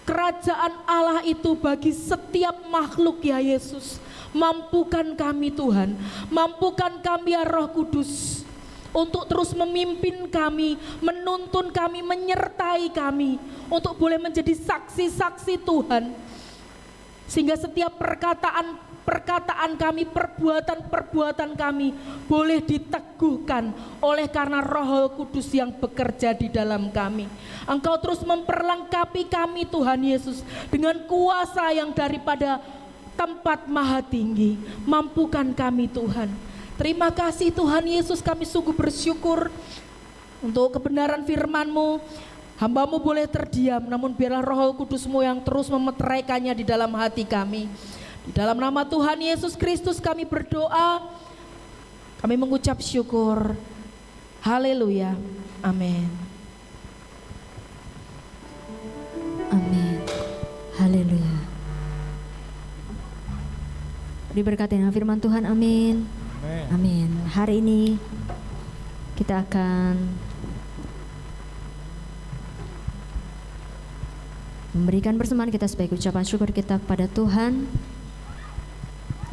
kerajaan Allah itu bagi setiap makhluk ya Yesus. Mampukan kami Tuhan, mampukan kami ya Roh Kudus untuk terus memimpin kami, menuntun kami, menyertai kami untuk boleh menjadi saksi-saksi Tuhan. Sehingga setiap perkataan kami, perbuatan kami boleh diteguhkan oleh karena Roh Kudus yang bekerja di dalam kami. Engkau terus memperlengkapi kami Tuhan Yesus dengan kuasa yang daripada tempat maha tinggi. Mampukan kami Tuhan. Terima kasih Tuhan Yesus, kami sungguh bersyukur untuk kebenaran firman-Mu. Hamba-Mu boleh terdiam, namun biarlah Roh Kudus-Mu yang terus memeteraikannya di dalam hati kami. Di dalam nama Tuhan Yesus Kristus kami berdoa, kami mengucap syukur. Haleluya, amin. Amin. Haleluya. Diberkati dengan firman Tuhan, amin. Amin. Hari ini kita akan memberikan persembahan kita sebagai ucapan syukur kita kepada Tuhan.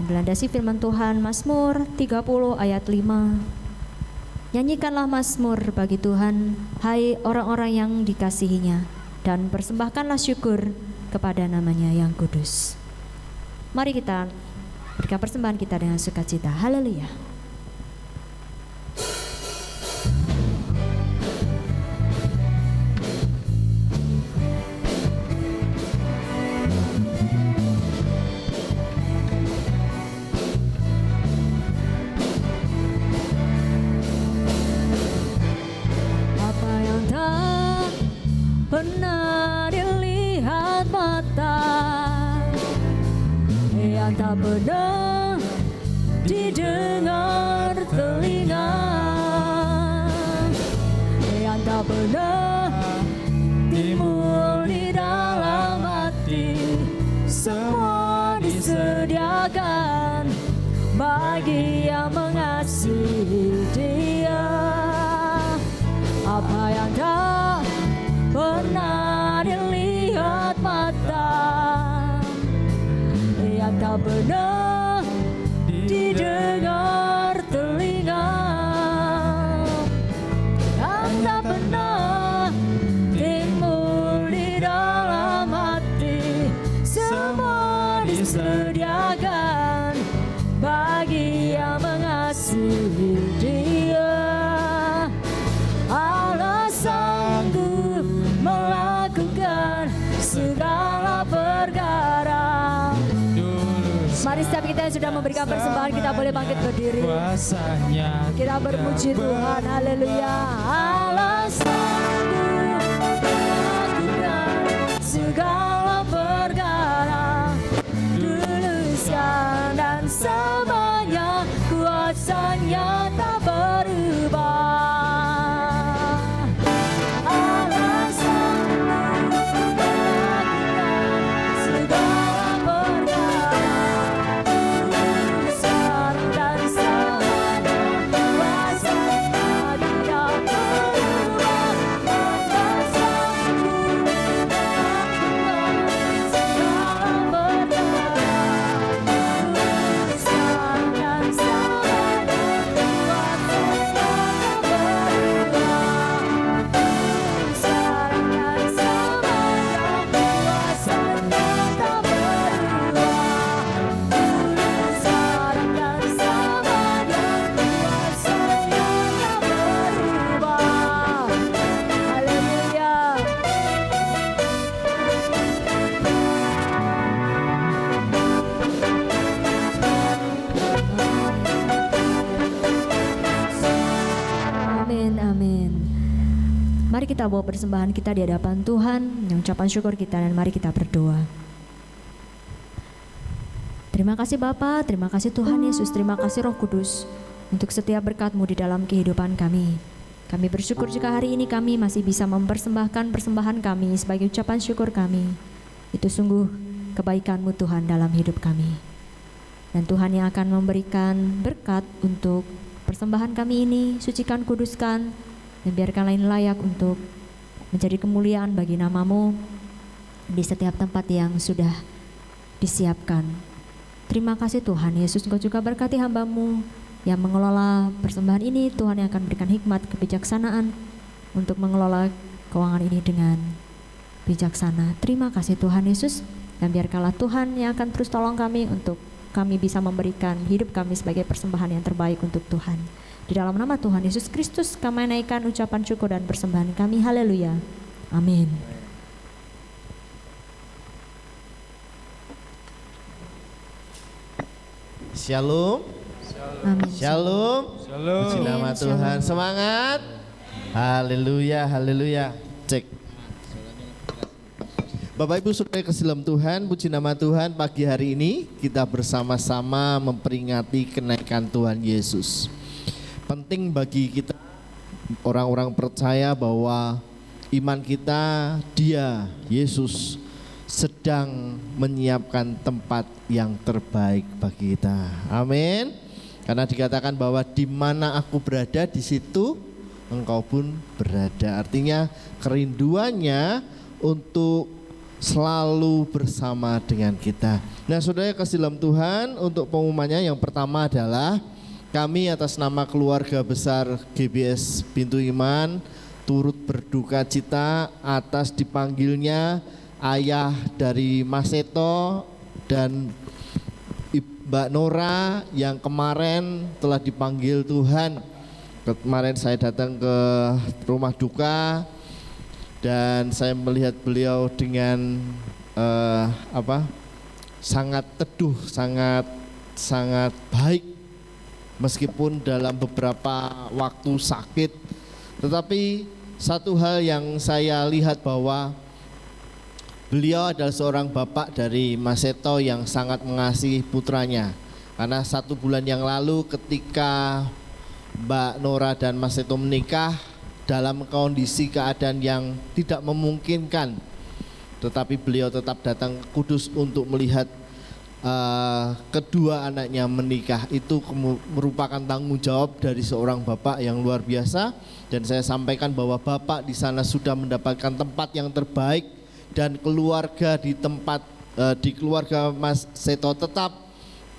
Dilandasi firman Tuhan Mazmur 30 ayat 5. Nyanyikanlah Mazmur bagi Tuhan, hai orang-orang yang dikasihinya, dan persembahkanlah syukur kepada namanya yang kudus. Mari kita berikan persembahan kita dengan sukacita. Haleluya. Apa yang tak pernah dilihat mata, yang tak pernah didengar telinga, yang tak pernah timbul di dalam hati, semua disediakan bagi yang mengasihi Dia. Apa yang tak pernah dilihat mata, yang tak pernah didengar telinga, yang tak pernah timbul di dalam hati, semua disediakan bagi yang mengasihi Dia. Allah sanggup melakukan segala perkara. Mari setiap kita yang sudah memberikan persembahan, kita boleh bangkit berdiri. Kita bermuji Tuhan, haleluya. Allah sanggup melakukan segala perkara, dahsyat dan semuanya kuasa-Nya tak berubah. Allah sanggup melakukan segala perkara, dahsyat dan semuanya kuasa-Nya tidak berubah. Allah sanggup melakukan segala perkara, dahsyat dan semuanya kuasa-Nya tak berubah. Dahsyat dan semuanya kuasa-Nya tak berubah. Dahsyat dan semuanya kuasa-Nya tak berubah. Haleluya. Amin, amin. Mari kita bawa persembahan kita di hadapan Tuhan, yang ucapan syukur kita, dan mari kita berdoa. Terima kasih Bapa, terima kasih Tuhan Yesus, terima kasih Roh Kudus untuk setiap berkat-Mu di dalam kehidupan kami. Kami bersyukur jika hari ini kami masih bisa mempersembahkan persembahan kami sebagai ucapan syukur kami. Itu sungguh kebaikan-Mu Tuhan dalam hidup kami. Dan Tuhan yang akan memberikan berkat untuk persembahan kami ini, sucikan, kuduskan, dan biarkan lain layak untuk menjadi kemuliaan bagi nama-Mu di setiap tempat yang sudah disiapkan. Terima kasih Tuhan Yesus, Engkau juga berkati hamba-Mu yang mengelola persembahan ini. Tuhan yang akan berikan hikmat kebijaksanaan untuk mengelola keuangan ini dengan bijaksana. Terima kasih Tuhan Yesus, dan biarkanlah Tuhan yang akan terus tolong kami untuk kami bisa memberikan hidup kami sebagai persembahan yang terbaik untuk Tuhan. Di dalam nama Tuhan Yesus Kristus kami naikkan ucapan syukur dan persembahan kami. Haleluya. Amin. Shalom. Amin. Shalom. Shalom. Puji nama Amin. Tuhan. Shalom. Semangat. Haleluya, haleluya. Cek. Bapak Ibu Saudara kasih dalam Tuhan, puji nama Tuhan, pagi hari ini kita bersama-sama memperingati kenaikan Tuhan Yesus. Penting bagi kita orang-orang percaya bahwa iman kita, Dia, Yesus, sedang menyiapkan tempat yang terbaik bagi kita. Amin. Karena dikatakan bahwa di mana aku berada, di situ engkau pun berada. Artinya kerinduannya untuk selalu bersama dengan kita. Nah, saudara kasih dalam Tuhan, untuk pengumumannya yang pertama adalah kami atas nama keluarga besar GBS Pintu Iman turut berduka cita atas dipanggilnya ayah dari Mas Seto dan Mbak Nora yang kemarin telah dipanggil Tuhan. Kemarin saya datang ke rumah duka dan saya melihat beliau dengan sangat teduh, sangat baik meskipun dalam beberapa waktu sakit. Tetapi satu hal yang saya lihat bahwa beliau adalah seorang bapak dari Mas Seto yang sangat mengasihi putranya. Karena 1 bulan yang lalu ketika Mbak Nora dan Mas Seto menikah dalam kondisi keadaan yang tidak memungkinkan, tetapi beliau tetap datang ke Kudus untuk melihat kedua anaknya menikah. Itu merupakan tanggung jawab dari seorang bapak yang luar biasa, dan saya sampaikan bahwa bapak di sana sudah mendapatkan tempat yang terbaik, dan keluarga di keluarga Mas Seto tetap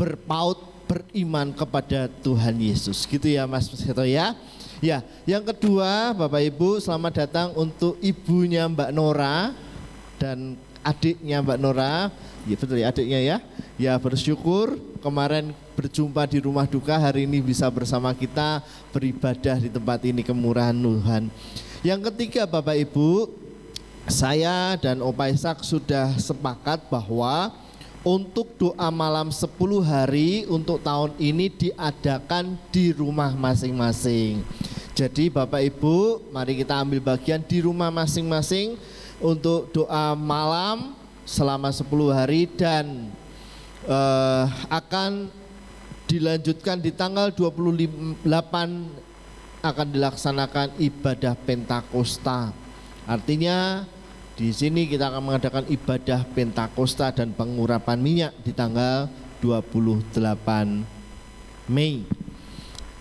berpaut beriman kepada Tuhan Yesus. Gitu ya Mas Seto ya. Ya, yang kedua Bapak Ibu, selamat datang untuk ibunya Mbak Nora dan adiknya Mbak Nora. Ya betul ya, adiknya ya. Ya, bersyukur kemarin berjumpa di rumah duka, hari ini bisa bersama kita beribadah di tempat ini, kemurahan Tuhan. Yang ketiga Bapak Ibu, saya dan Opa Ishak sudah sepakat bahwa untuk doa malam 10 hari untuk tahun ini diadakan di rumah masing-masing. Jadi Bapak Ibu, mari kita ambil bagian di rumah masing-masing untuk doa malam selama 10 hari, dan akan dilanjutkan di tanggal 28 akan dilaksanakan ibadah Pentakosta. Artinya di sini kita akan mengadakan ibadah Pentakosta dan pengurapan minyak di tanggal 28 Mei.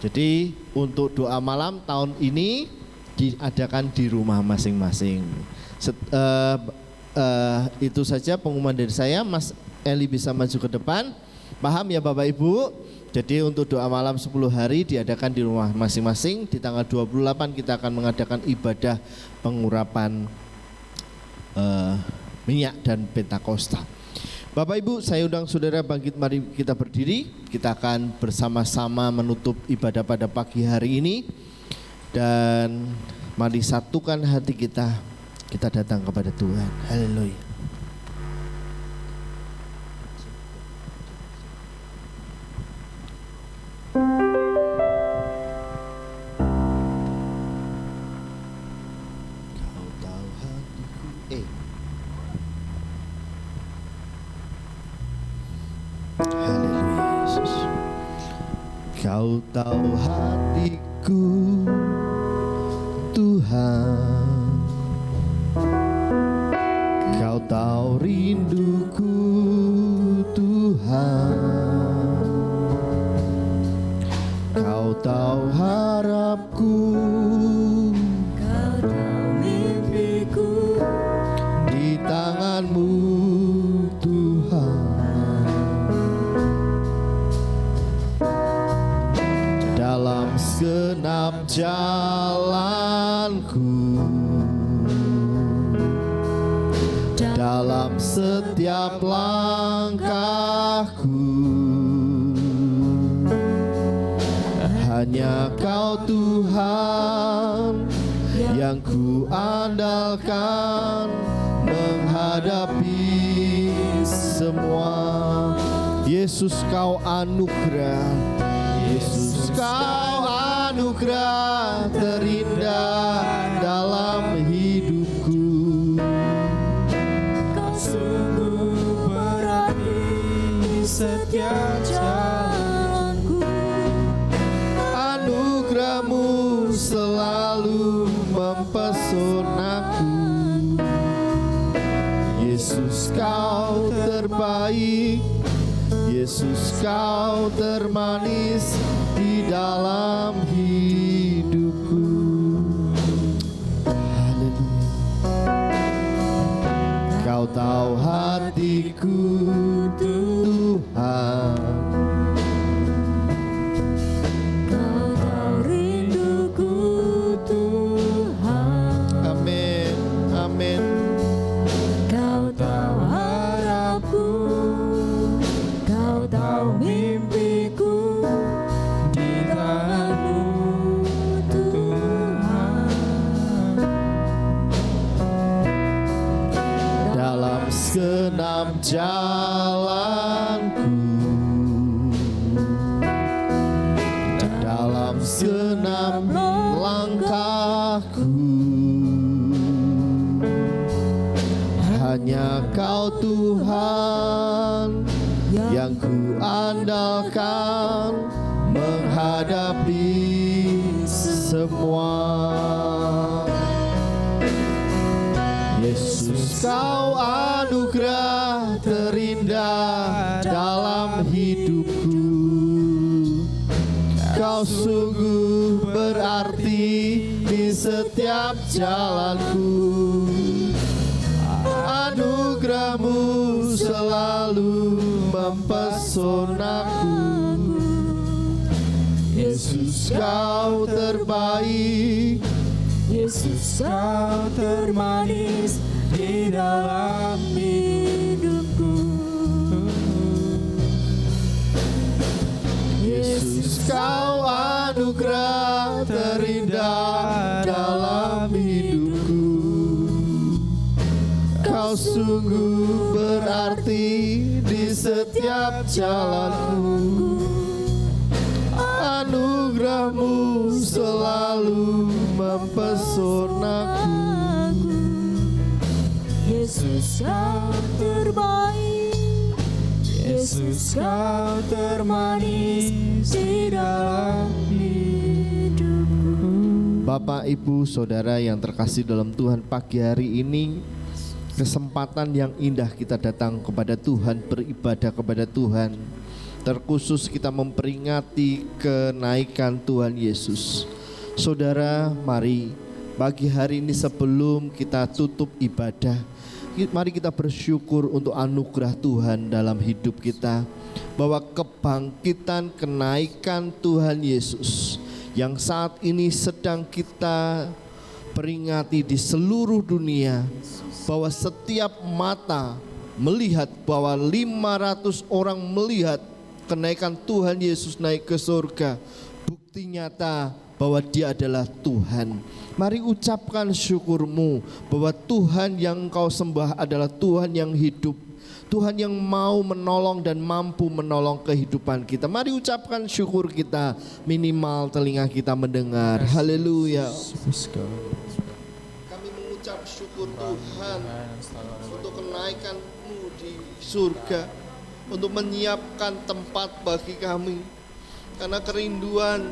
Jadi untuk doa malam tahun ini diadakan di rumah masing-masing. Itu saja pengumuman dari saya. Mas Eli bisa maju ke depan. Paham ya Bapak Ibu? Jadi untuk doa malam 10 hari diadakan di rumah masing-masing. Di tanggal 28 kita akan mengadakan ibadah pengurapan minyak dan Pentakosta. Bapak Ibu, saya undang saudara bangkit, mari kita berdiri. Kita akan bersama-sama menutup ibadah pada pagi hari ini. Dan mari satukan hati kita, kita datang kepada Tuhan. Haleluya. Kau tahu hatiku, Tuhan. Kau tahu rinduku, Tuhan. Kau tahu harapku, Kau tahu mimpiku, dalam setiap langkahku. Hanya Kau Tuhan yang ku andalkan menghadapi semua. Yesus Kau anugerah, Yesus Kau anugerah terindah dalam hidupku. Kau sungguh berani di setiap jalanku. Anugerah-Mu selalu mempesonaku. Yesus Kau terbaik, Yesus Kau termanis di dalam hidupku. Haleluya. Kau tahu hatiku Tuhan, Kau tahu rinduku Tuhan. amin, amin. Kau tahu harapku, Kau tahu mimpiku di tangan-Mu Tuhan. Dalam segenap jalanku, dalam segenap langkahku, hanya Kau Tuhan yang ku andalkan menghadapi semua. Yesus Kau anugerah terindah dalam hidupku. Kau sungguh berarti di setiap jalanku. Anugerah-Mu selalu mempesonaku. Yesus Kau terbaik, Yesus Kau termanis di dalam hidupku. Yesus Kau anugerah terindah dalam hidupku. Kau sungguh berarti di setiap jalanku. Anugerah-Mu selalu mempesonaku. Yesus Kau terbaik, Yesus Kau termanis di dalam hidupku. Bapak, Ibu, Saudara yang terkasih dalam Tuhan, pagi hari ini kesempatan yang indah kita datang kepada Tuhan, beribadah kepada Tuhan. Terkhusus kita memperingati kenaikan Tuhan Yesus. Saudara, mari pagi hari ini sebelum kita tutup ibadah, mari kita bersyukur untuk anugerah Tuhan dalam hidup kita, bahwa kebangkitan kenaikan Tuhan Yesus yang saat ini sedang kita peringati di seluruh dunia, bahwa setiap mata melihat, bahwa 500 orang melihat kenaikan Tuhan Yesus naik ke surga. Bukti nyata bahwa Dia adalah Tuhan. Mari ucapkan syukur-Mu bahwa Tuhan yang Engkau sembah adalah Tuhan yang hidup, Tuhan yang mau menolong dan mampu menolong kehidupan kita. Mari ucapkan syukur kita, minimal telinga kita mendengar. Haleluya. Kami mengucap syukur Tuhan untuk kenaikan-Mu di surga, untuk menyiapkan tempat bagi kami. Karena kerinduan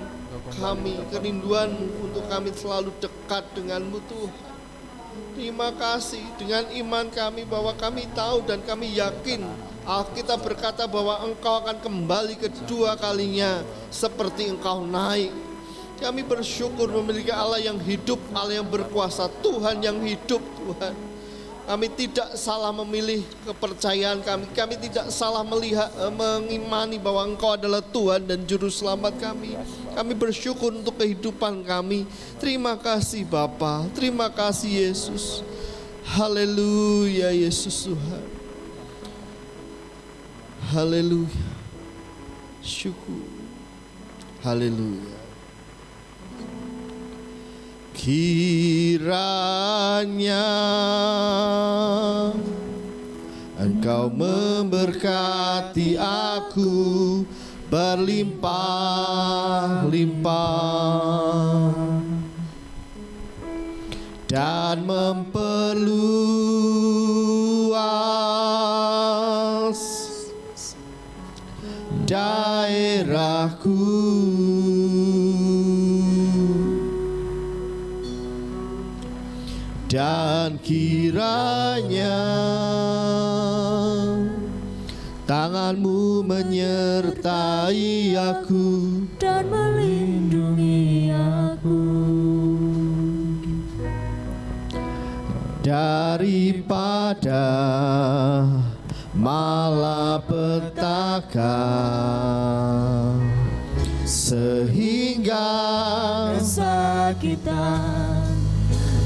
kami, kerinduan-Mu untuk kami selalu dekat dengan-Mu Tuhan. Terima kasih dengan iman kami bahwa kami tahu dan kami yakin Alkitab berkata bahwa Engkau akan kembali kedua kalinya seperti Engkau naik. Kami bersyukur memiliki Allah yang hidup, Allah yang berkuasa, Tuhan yang hidup Tuhan. Kami tidak salah memilih kepercayaan kami. Kami tidak salah melihat, mengimani bahwa Engkau adalah Tuhan dan Juru Selamat kami. Kami bersyukur untuk kehidupan kami. Terima kasih Bapa, terima kasih Yesus. Haleluya Yesus Tuhan. Haleluya. Syukur. Haleluya. Kiranya Engkau memberkati aku berlimpah-limpah dan memperluas daerahku, dan kiranya tangan-Mu menyertai aku dan melindungi aku daripada malapetaka, sehingga kesakitan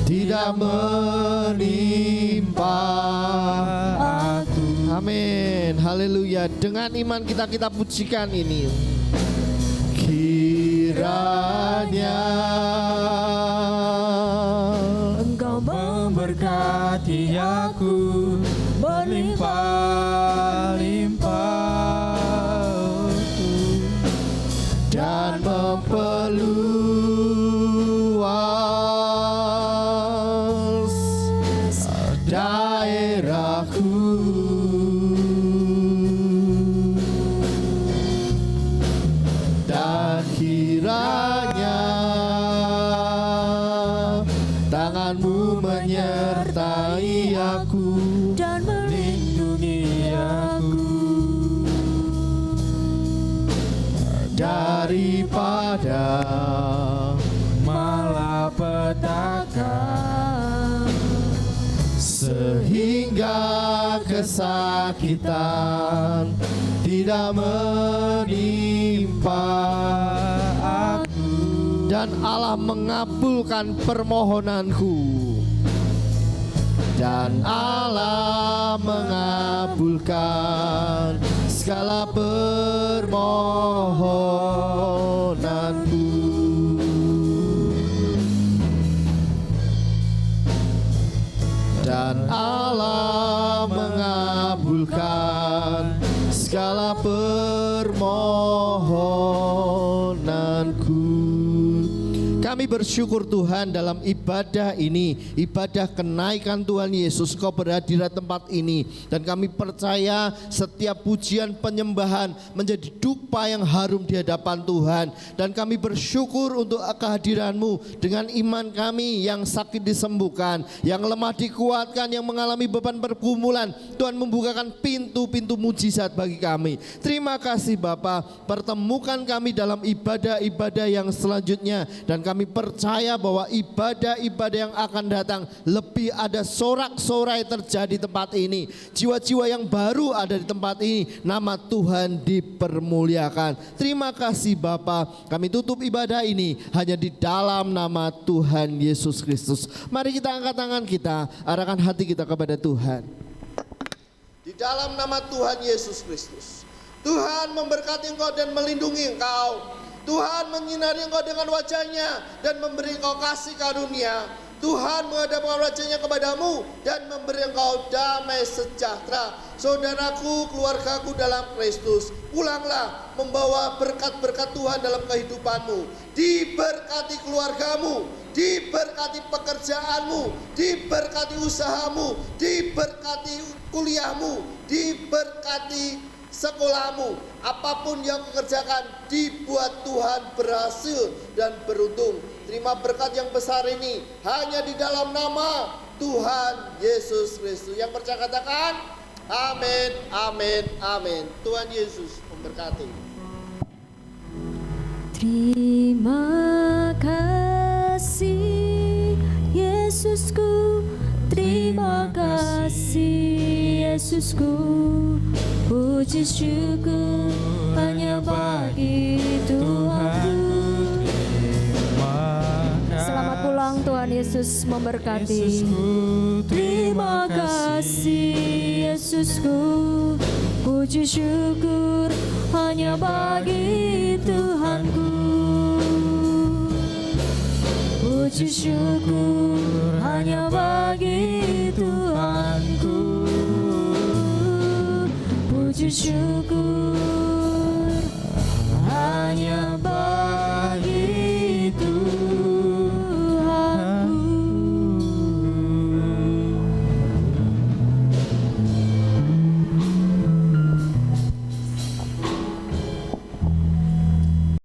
tidak menimpa aku. Amin. Haleluya. Dengan iman kita pujikan ini. Kiranya Engkau memberkati aku berlimpah-limpah dan memperluas daerahku, dan kiranya tangan-Mu menyertai aku dan melindungi aku daripada malapetaka, sehingga kesakitan tidak menimpa aku, dan Allah mengabulkan permohonanku, dan Allah mengabulkan segala permohonanku, dan Allah mengabulkan segala permohonanku. Kami bersyukur Tuhan dalam ibadah ini, ibadah kenaikan Tuhan Yesus, Kau berhadirat tempat ini. Dan kami percaya setiap pujian penyembahan menjadi dupa yang harum di hadapan Tuhan. Dan kami bersyukur untuk kehadiran-Mu. Dengan iman kami yang sakit disembuhkan, yang lemah dikuatkan, yang mengalami beban pergumulan, Tuhan membukakan pintu-pintu mujizat bagi kami. Terima kasih Bapa, pertemukan kami dalam ibadah-ibadah yang selanjutnya. Dan kami percaya bahwa ibadah-ibadah yang akan datang lebih ada sorak-sorai terjadi di tempat ini. Jiwa-jiwa yang baru ada di tempat ini. Nama Tuhan dipermuliakan. Terima kasih Bapa. Kami tutup ibadah ini hanya di dalam nama Tuhan Yesus Kristus. Mari kita angkat tangan kita, arahkan hati kita kepada Tuhan. Di dalam nama Tuhan Yesus Kristus, Tuhan memberkati engkau dan melindungi engkau. Tuhan menyinari engkau dengan wajahnya dan memberi engkau kasih karunia. Tuhan menghadapkan wajahnya kepadamu dan memberi engkau damai sejahtera. Saudaraku, keluargaku dalam Kristus, pulanglah membawa berkat-berkat Tuhan dalam kehidupanmu. Diberkati keluargamu, diberkati pekerjaanmu, diberkati usahamu, diberkati kuliahmu, diberkati sekolahmu. Apapun yang dikerjakan dibuat Tuhan berhasil dan beruntung. Terima berkat yang besar ini hanya di dalam nama Tuhan Yesus Kristus. Yang percaya katakan amin, amin, amin. Tuhan Yesus memberkati. Terima kasih Yesusku, terima kasih Yesusku. Puji syukur hanya bagi Tuhanku. Selamat pulang, Tuhan Yesus memberkati. Yesusku, terima kasih Yesusku. Puji syukur hanya bagi Tuhanku. Puji syukur hanya bagi Tuhanku. Puji syukur